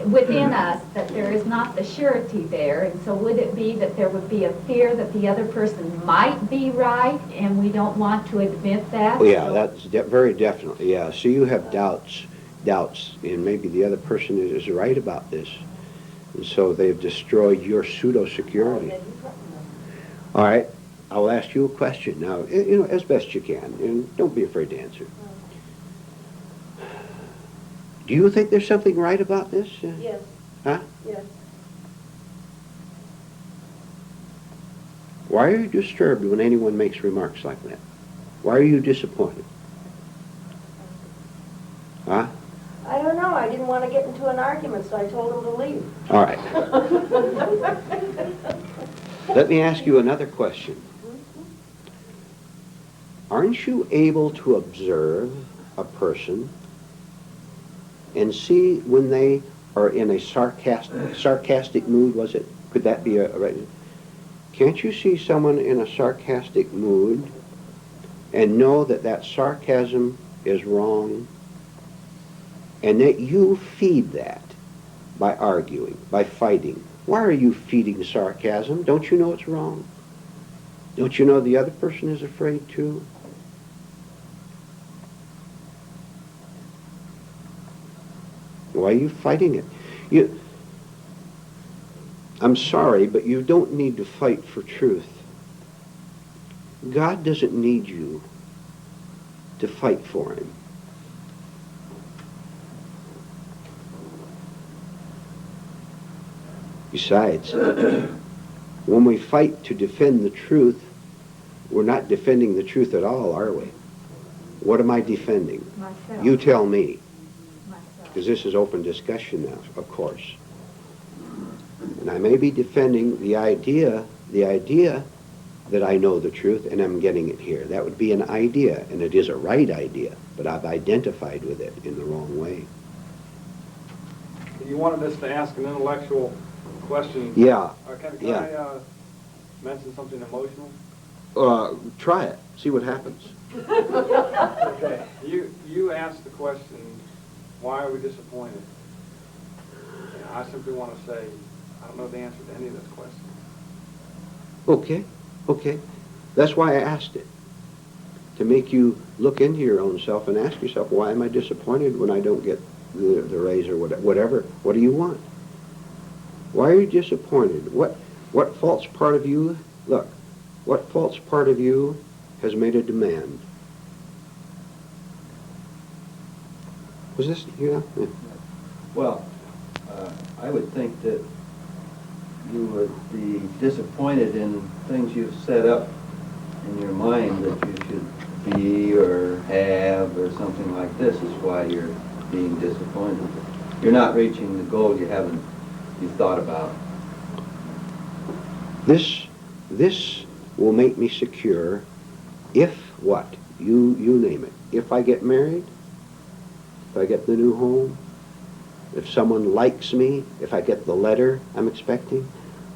within us, that there is not the surety there, and so would it be that there would be a fear that the other person might be right, and we don't want to admit that? Oh, yeah, that's very definitely, yeah. So you have doubts, and maybe the other person is right about this. And so they've destroyed your pseudo-security. All right, I'll ask you a question now, as best you can, and don't be afraid to answer. Do you think there's something right about this? Yes. Huh? Yes. Why are you disturbed when anyone makes remarks like that? Why are you disappointed? Huh? I don't know, I didn't want to get into an argument, so I told him to leave. All right. Let me ask you another question. Aren't you able to observe a person and see when they are in a sarcastic mood, was it? Could that be a right? Can't you see someone in a sarcastic mood and know that that sarcasm is wrong, and that you feed that by arguing, by fighting? Why are you feeding sarcasm? Don't you know it's wrong? Don't you know the other person is afraid too? Why are you fighting it? I'm sorry, but you don't need to fight for truth. God doesn't need you to fight for him. Besides, when we fight to defend the truth, we're not defending the truth at all, are we? What am I defending? Myself. You tell me, Myself. because this is open discussion now, of course. And I may be defending the idea that I know the truth and I'm getting it here. That would be an idea, and it is a right idea, but I've identified with it in the wrong way. You wanted us to ask an intellectual question. Yeah. Can I mention something emotional? Try it. See what happens. Okay. You asked the question, why are we disappointed? And I simply want to say, I don't know the answer to any of those questions. Okay. That's why I asked it. To make you look into your own self and ask yourself, why am I disappointed when I don't get the raise or whatever? What do you want? Why are you disappointed? What false part of you, look, what false part of you has made a demand? Was this, yeah? Well, I would think that you would be disappointed in things you've set up in your mind that you should be or have or something like this is why you're being disappointed. You're not reaching the goal you thought about. This will make me secure if what? You name it. If I get married, if I get the new home, if someone likes me, if I get the letter I'm expecting,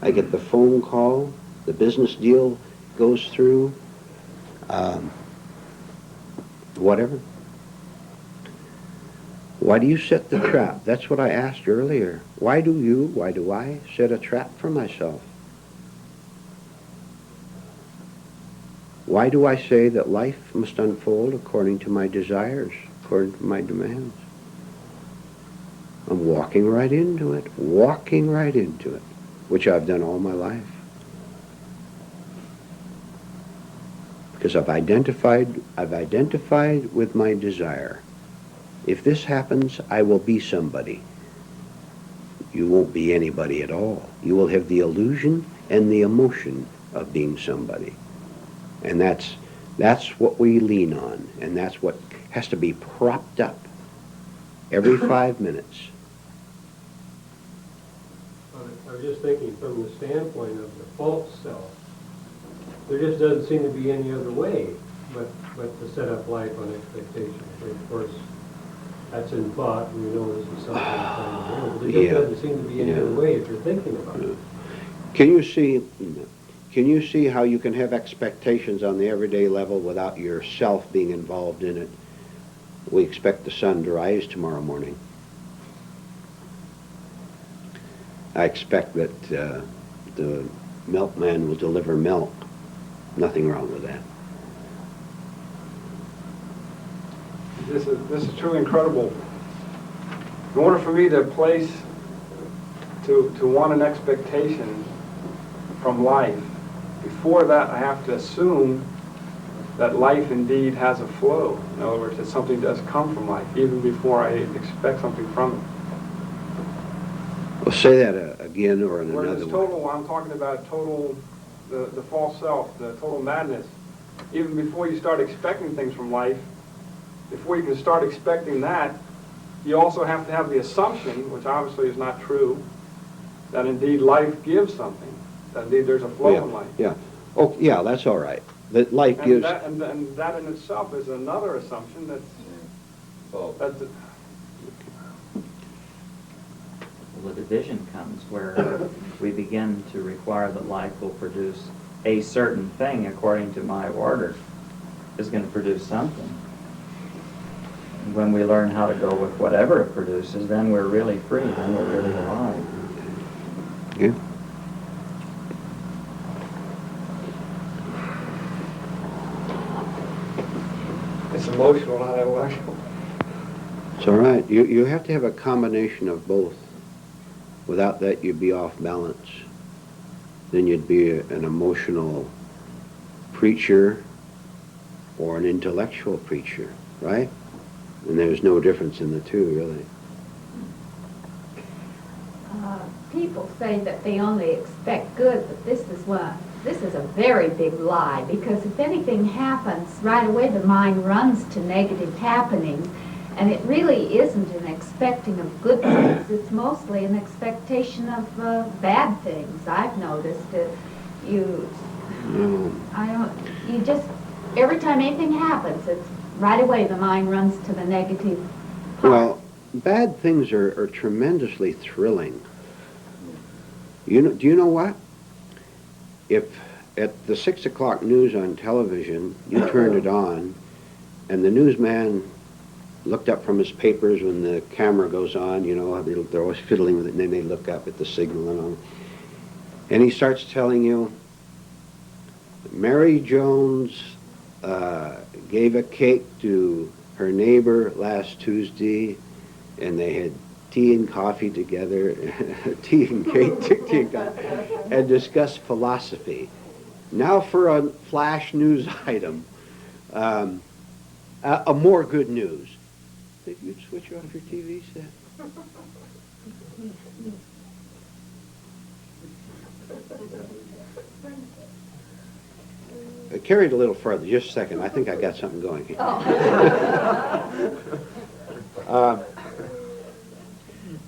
I get the phone call, the business deal goes through, whatever. Why do you set the trap? That's what I asked earlier. Why do I set a trap for myself? Why do I say that life must unfold according to my desires, according to my demands? I'm walking right into it, which I've done all my life. Because I've identified with my desire. If this happens, I will be somebody. You won't be anybody at all. You will have the illusion and the emotion of being somebody. And that's what we lean on, and that's what has to be propped up every 5 minutes. I was just thinking from the standpoint of the false self, there just doesn't seem to be any other way but to set up life on expectation. Of course, that's in thought, and you know this is something I'm trying to do. But there just doesn't seem to be any other way if you're thinking about it. Can you see how you can have expectations on the everyday level without yourself being involved in it? We expect the sun to rise tomorrow morning. I expect that the milkman will deliver milk. Nothing wrong with that. This is truly incredible. In order for me to want an expectation from life, before that I have to assume that life indeed has a flow. In other words, that something does come from life, even before I expect something from it. Well, say that again or in Whereas another this way. total, I'm talking about the false self, the total madness. Even before you start expecting things from life, before you can start expecting that, you also have to have the assumption, which obviously is not true, that indeed life gives something. That indeed there's a flow in life. Yeah. Oh, yeah, that's all right. That life And gives... that, and that in itself is another assumption that's... Oh. that's The division comes where we begin to require that life will produce a certain thing according to my order, is going to produce something. And when we learn how to go with whatever it produces, then we're really free, then we're really alive. Yeah. it's emotional, not intellectual. It's all right. You have to have a combination of both. Without that, you'd be off balance. Then you'd be an emotional preacher or an intellectual preacher, right? And there's no difference in the two, really. People say that they only expect good, but this is a very big lie, because if anything happens, right away the mind runs to negative happenings, and it really isn't an expecting of good things. It's mostly an expectation of bad things. I've noticed it. Every time anything happens, it's right away the mind runs to the negative part. Well, bad things are tremendously thrilling. Do you know what? If at the 6 o'clock news on television, you turned it on, and the newsman looked up from his papers when the camera goes on, you know, they're always fiddling with it, and then they look up at the signal and all. And he starts telling you, Mary Jones gave a cake to her neighbor last Tuesday, and they had tea and coffee together, tea and cake, tea and coffee, and discussed philosophy. Now for a flash news item, a more good news. Think you'd switch off your TV set? Carry it a little further, just a second. I think I got something going here.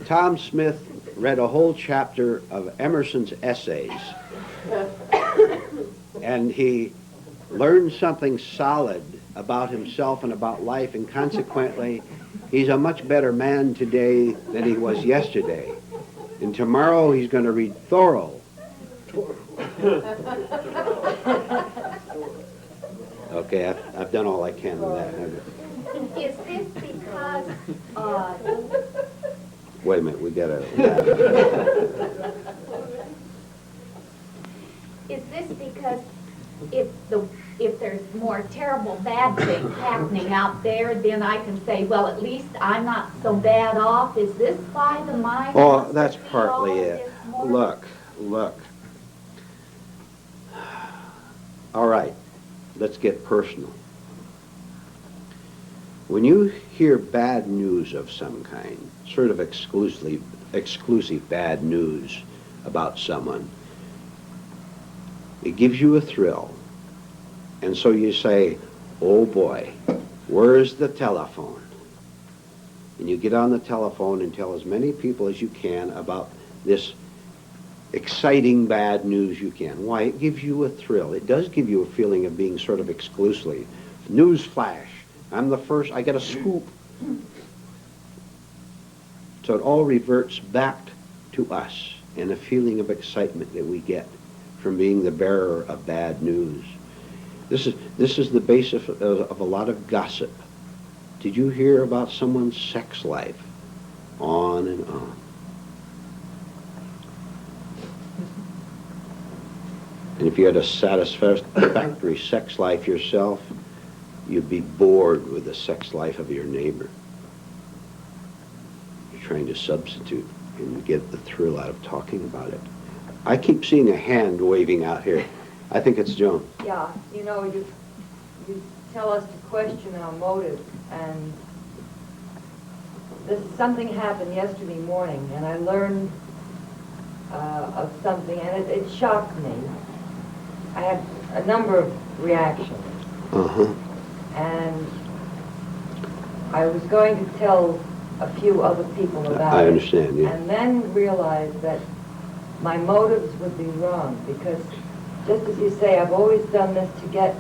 Tom Smith read a whole chapter of Emerson's essays And he learned something solid about himself and about life, and consequently, he's a much better man today than he was yesterday. And tomorrow he's going to read Thoreau. Okay, I've done all I can with that. Is this because, Wait a minute, we gotta. is this because if there's more terrible bad things happening out there, then I can say, well, at least I'm not so bad off? Is this why the mind Oh, wants to that's see partly all of it. this more? Look. All right, let's get personal. When you hear bad news of some kind, sort of exclusive bad news about someone, it gives you a thrill. And so you say, oh boy, where's the telephone? And you get on the telephone and tell as many people as you can about this exciting bad news you can. Why? It gives you a thrill. It does give you a feeling of being sort of exclusively. News flash. I'm the first. I get a scoop. So it all reverts back to us and a feeling of excitement that we get from being the bearer of bad news. This is the basis of a lot of gossip. Did you hear about someone's sex life? On and on. And if you had a satisfactory sex life yourself, you'd be bored with the sex life of your neighbor. You're trying to substitute, and you get the thrill out of talking about it. I keep seeing a hand waving out here. I think it's Joan. Yeah, you know, you tell us to question our motives, and something happened yesterday morning, and I learned of something, and it shocked me. I had a number of reactions, and I was going to tell a few other people about it. I understand, yeah. And then realized that my motives would be wrong, because just as you say, I've always done this to get,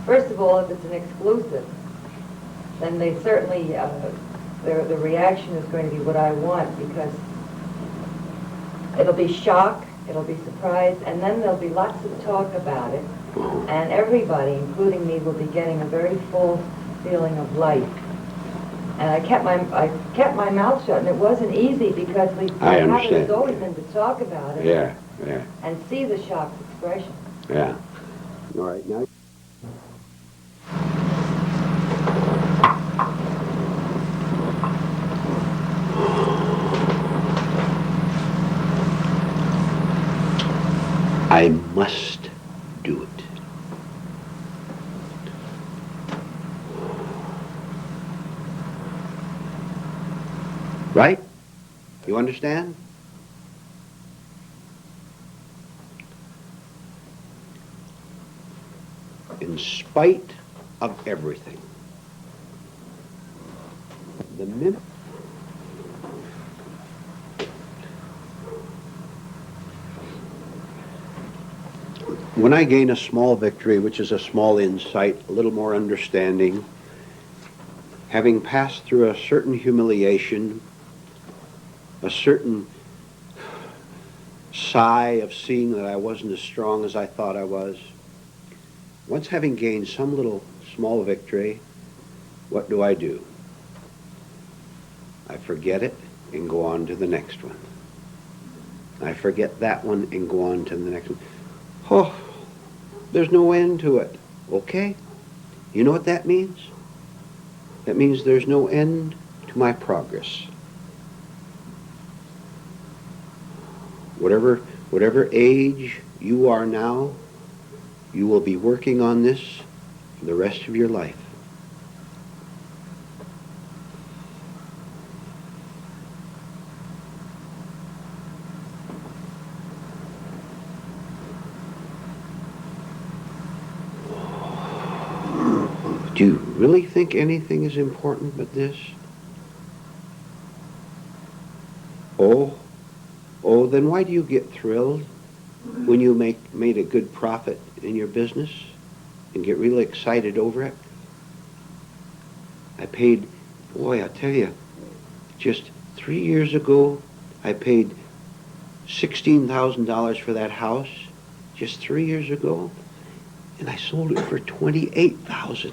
first of all, if it's an exclusive, then they certainly, the reaction is going to be what I want, because it'll be shock, it'll be surprise, and then there'll be lots of talk about it, and everybody, including me, will be getting a very full feeling of life. And I kept my mouth shut, and it wasn't easy, because I habit understand. has always been to talk about it. Yeah. And see the shocked expression. Yeah. All right, now. I must do it. Right? You understand? In spite of everything. The minute when I gain a small victory, which is a small insight, a little more understanding, having passed through a certain humiliation, a certain sigh of seeing that I wasn't as strong as I thought I was, once having gained some little small victory, what do? I forget it and go on to the next one. I forget that one and go on to the next one. Oh, there's no end to it. Okay? You know what that means? That means there's no end to my progress. Whatever age you are now, you will be working on this for the rest of your life. Do you really think anything is important but this? Oh, then why do you get thrilled? when you made a good profit in your business and get really excited over it? I paid, boy, I tell you, just 3 years ago, I paid $16,000 for that house, just 3 years ago, and I sold it for $28,000.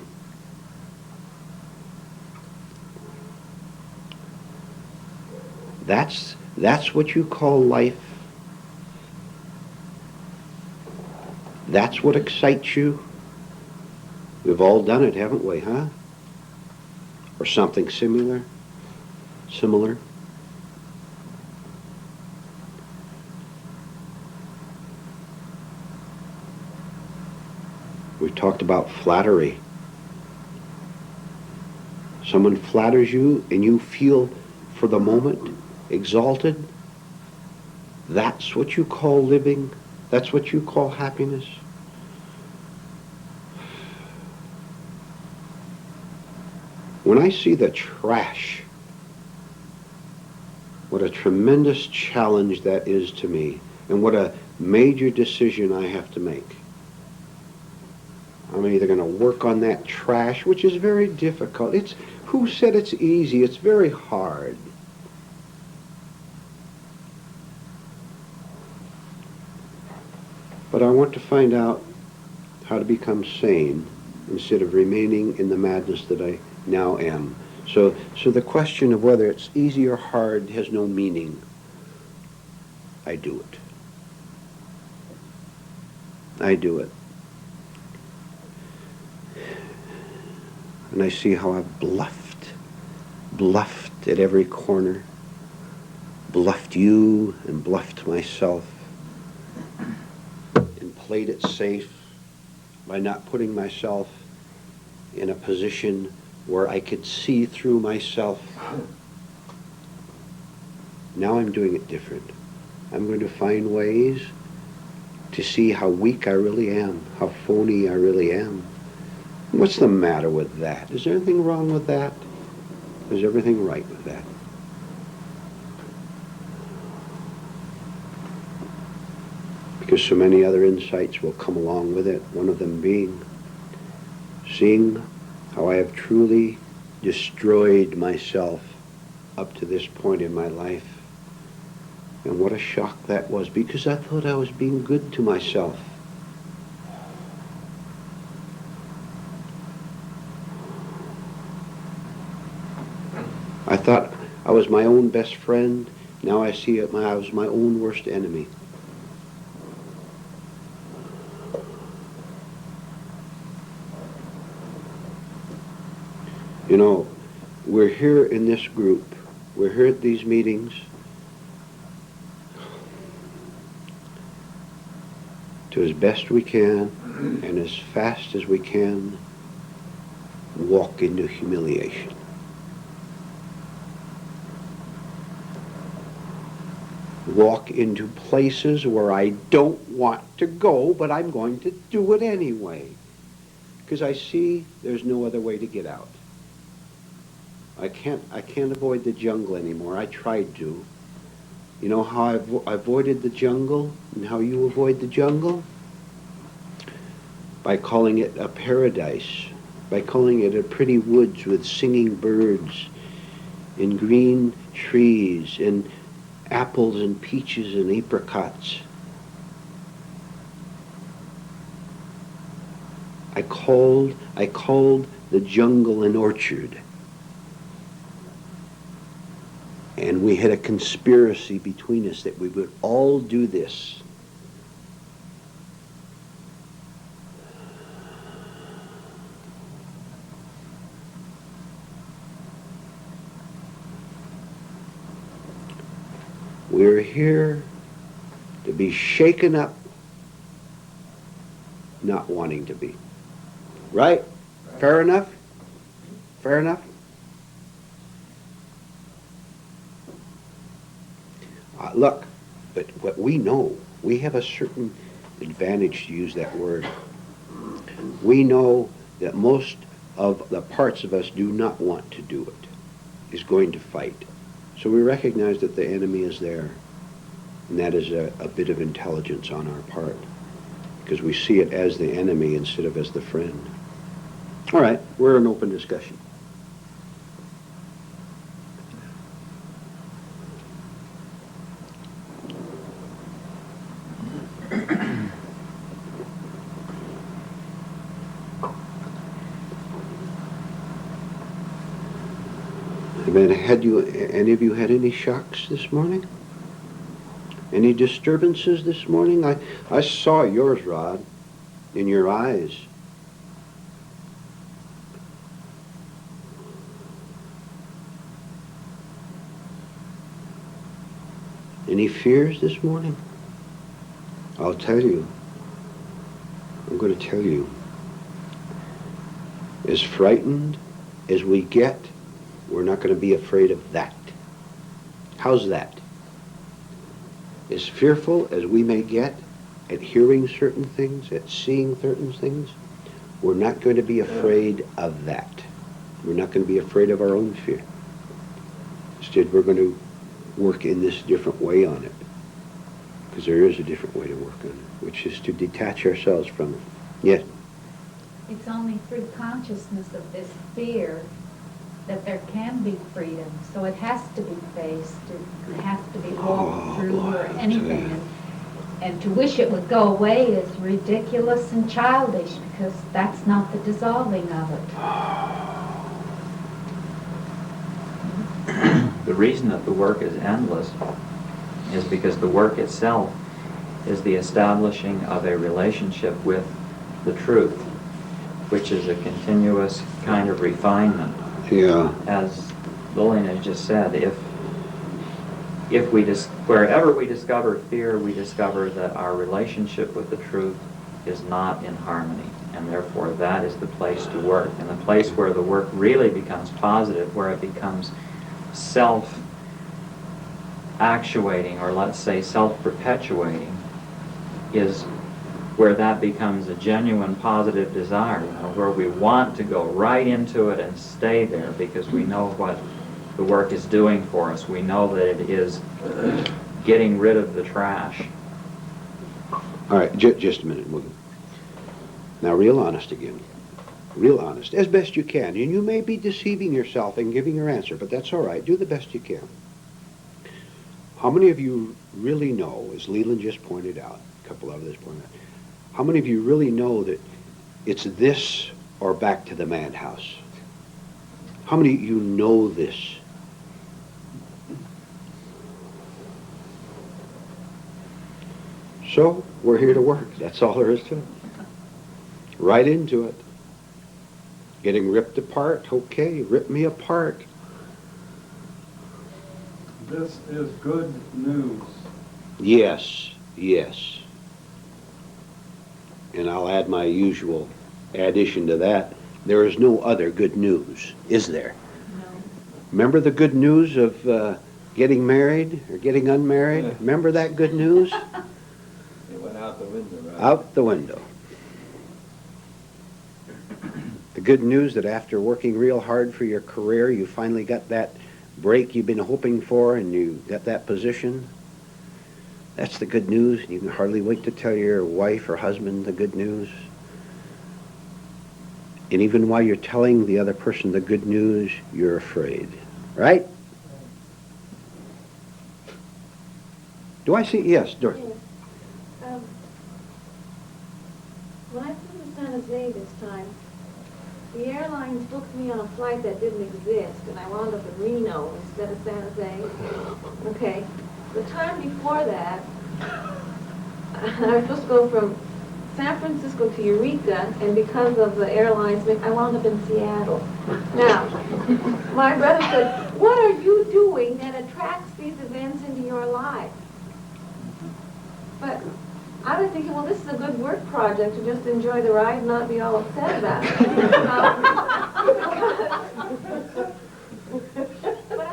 That's what you call life. That's what excites you. We've all done it, haven't we, huh? Or something similar. We've talked about flattery. Someone flatters you and you feel for the moment exalted. That's what you call living. That's what you call happiness. When I see the trash, what a tremendous challenge that is to me, and what a major decision I have to make. I'm either going to work on that trash, which is very difficult. Who said it's easy? It's very hard. But I want to find out how to become sane instead of remaining in the madness that I now am. So the question of whether it's easy or hard has no meaning. I do it. I do it. And I see how I've bluffed at every corner, bluffed you and bluffed myself, and played it safe by not putting myself in a position where I could see through myself. Now I'm doing it different. I'm going to find ways to see how weak I really am, how phony I really am. What's the matter with that? Is there anything wrong with that? Is everything right with that? Because so many other insights will come along with it, one of them being seeing how I have truly destroyed myself up to this point in my life. And what a shock that was, because I thought I was being good to myself. I thought I was my own best friend. Now I see I was my own worst enemy. You know, we're here in this group. We're here at these meetings to, as best we can and as fast as we can, walk into humiliation. Walk into places where I don't want to go, but I'm going to do it anyway. Because I see there's no other way to get out. I can't avoid the jungle anymore. I tried to. You know how I avoided the jungle and how you avoid the jungle? By calling it a paradise. By calling it a pretty woods with singing birds and green trees and apples and peaches and apricots. I called the jungle an orchard. And we had a conspiracy between us that we would all do this. We're here to be shaken up, not wanting to be. Right? Fair enough? Fair enough? Look, but what we know, we have a certain advantage, to use that word. We know that most of the parts of us do not want to do it, is going to fight. So we recognize that the enemy is there. And that is a bit of intelligence on our part, because we see it as the enemy instead of as the friend. All right, we're in open discussion. Any of you had any shocks this morning? Any disturbances this morning? I saw yours, Rod, in your eyes. Any fears this morning? I'll tell you. I'm going to tell you. As frightened as we get, we're not going to be afraid of that. How's that? As fearful as we may get at hearing certain things, at seeing certain things, we're not going to be afraid of that. We're not going to be afraid of our own fear. Instead, we're going to work in this different way on it. Because there is a different way to work on it, which is to detach ourselves from it. Yes? It's only through consciousness of this fear that there can be freedom. So it has to be faced, it has to be walked through or anything. And to wish it would go away is ridiculous and childish, because that's not the dissolving of it. The reason that the work is endless is because the work itself is the establishing of a relationship with the truth, which is a continuous kind of refinement. Yeah. As Lillian has just said, wherever we discover fear, we discover that our relationship with the truth is not in harmony, and therefore that is the place to work. And the place where the work really becomes positive, where it becomes self-actuating, or let's say self-perpetuating, is where that becomes a genuine positive desire, where we want to go right into it and stay there because we know what the work is doing for us. We know that it is getting rid of the trash. All right, just a minute. Now, real honest again. Real honest, as best you can. And you may be deceiving yourself in giving your answer, but that's all right. Do the best you can. How many of you really know, as Leland just pointed out, a couple of others pointed out, how many of you really know that it's this or back to the madhouse? How many of you know this? So, we're here to work. That's all there is to it. Right into it. Getting ripped apart. Okay, rip me apart. This is good news. Yes, yes. And I'll add my usual addition to that. There is no other good news, is there? No. Remember the good news of getting married or getting unmarried? Yeah. Remember that good news? It went out the window, right? Out the window. The good news that after working real hard for your career, you finally got that break you've been hoping for and you got that position. That's the good news. You can hardly wait to tell your wife or husband the good news. And even while you're telling the other person the good news, you're afraid. Right? Do I see? Yes, Dorothy. Yes. When I flew to San Jose this time, the airlines booked me on a flight that didn't exist, and I wound up in Reno instead of San Jose. Okay. The time before that, I was supposed to go from San Francisco to Eureka, and because of the airlines, I wound up in Seattle. Now, my brother said, what are you doing that attracts these events into your life? But I was thinking, well, this is a good work project to just enjoy the ride and not be all upset about it. But I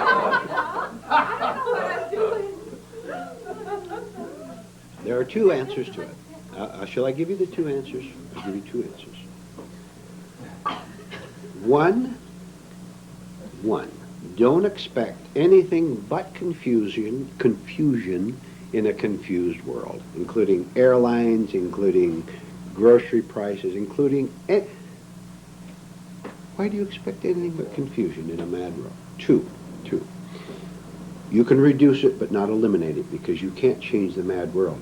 don't know what I'm doing. There are two answers to it. Shall I give you the two answers? I'll give you two answers. One, Don't expect anything but confusion in a confused world, including airlines, including grocery prices, including... Why do you expect anything but confusion in a mad world? Two. You can reduce it but not eliminate it, because you can't change the mad world.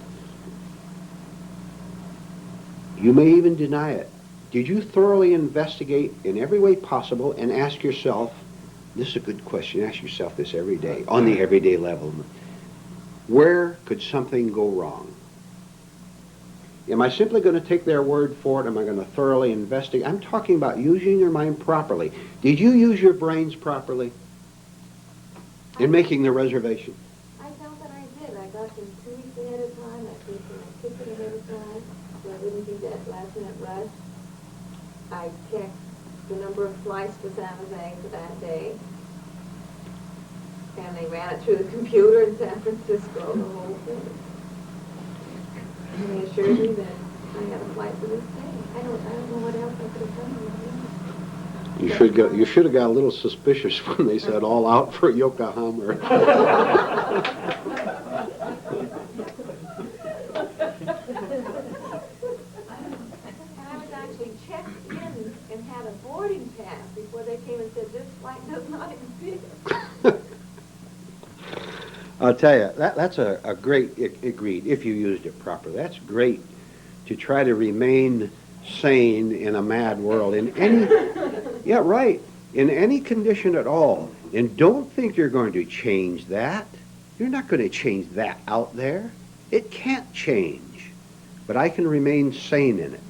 You may even deny it. Did you thoroughly investigate in every way possible and ask yourself, this is a good question, ask yourself this every day, on the everyday level, where could something go wrong? Am I simply going to take their word for it? Am I going to thoroughly investigate? I'm talking about using your mind properly. Did you use your brains properly in making the reservation? I felt that I did. I got them 2 weeks ahead of time. I paid for my ticket ahead of time, so I wouldn't be that last-minute rush. I checked the number of flights for San Jose for that day, and they ran it through the computer in San Francisco, the whole thing. And they assured me that I had a flight for this day. I don't know what else I could have done. You should have got a little suspicious when they said all out for Yokohama. And I was actually checked in and had a boarding pass before they came and said, this flight does not exist. I'll tell you, that's a great, agreed, if you used it properly. That's great to try to remain sane in a mad world, in any, yeah, right, in any condition at all. And don't think you're going to change that. You're not going to change that out there. It can't change. But I can remain sane in it.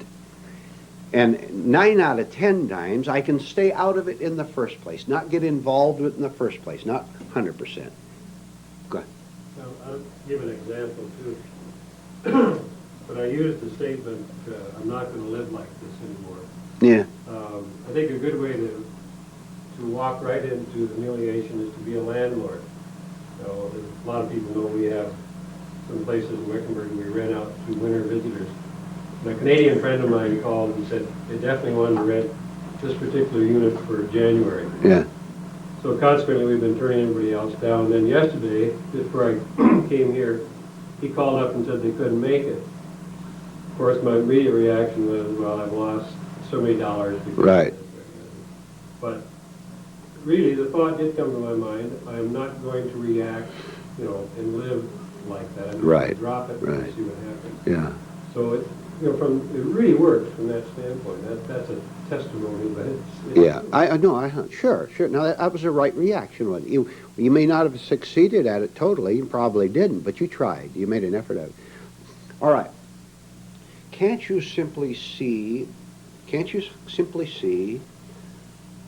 And 9 out of 10 times, I can stay out of it in the first place, not get involved with it in the first place, not 100%. Go ahead. Now, I'll give an example, too. But I used the statement, I'm not going to live like this anymore. Yeah. I think a good way to walk right into humiliation is to be a landlord. You know, a lot of people know we have some places in Wickenburg we rent out to winter visitors. And a Canadian friend of mine called and said they definitely wanted to rent this particular unit for January. Yeah. So consequently, we've been turning everybody else down. Then yesterday, before I came here, he called up and said they couldn't make it. Of course, my immediate reaction was, well, I've lost so many dollars. Right. But really, the thought did come to my mind, I am not going to react, you know, and live like that. I'm going to drop it and see what happens. Yeah. So it, you know, it really works from that standpoint. That's a testimony, but it's Yeah, I know. Sure. Now that was the right reaction. Wasn't it? You may not have succeeded at it totally. You probably didn't, but you tried. You made an effort at it. All right. Can't you simply see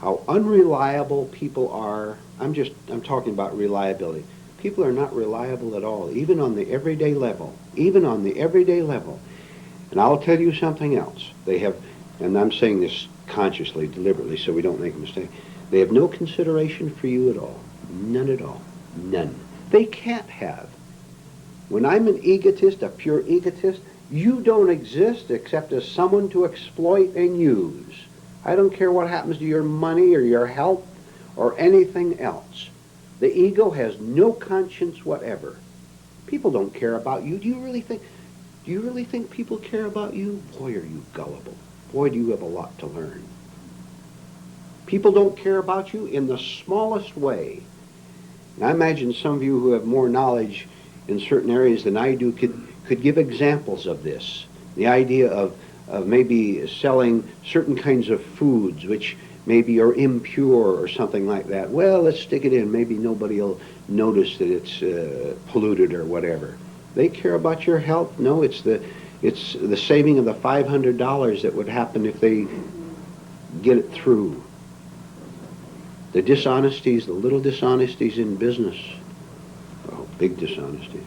how unreliable people are? I'm talking about reliability. People are not reliable at all, even on the everyday level. And I'll tell you something else. They have, and I'm saying this consciously, deliberately, so we don't make a mistake. They have no consideration for you at all. None at all. None. They can't have. When I'm an egotist, a pure egotist, you don't exist except as someone to exploit and use. I don't care what happens to your money or your health or anything else. The ego has no conscience whatever. People don't care about you. Do you really think people care about you? Boy, are you gullible. Boy, do you have a lot to learn. People don't care about you in the smallest way. And I imagine some of you who have more knowledge in certain areas than I do could give examples of this. The idea of maybe selling certain kinds of foods which maybe are impure or something like that. Well, let's stick it in. Maybe nobody will notice that it's polluted or whatever. They care about your health? No, it's the saving of the $500 that would happen if they get it through. The dishonesties, the little dishonesties in business. Oh, big dishonesties.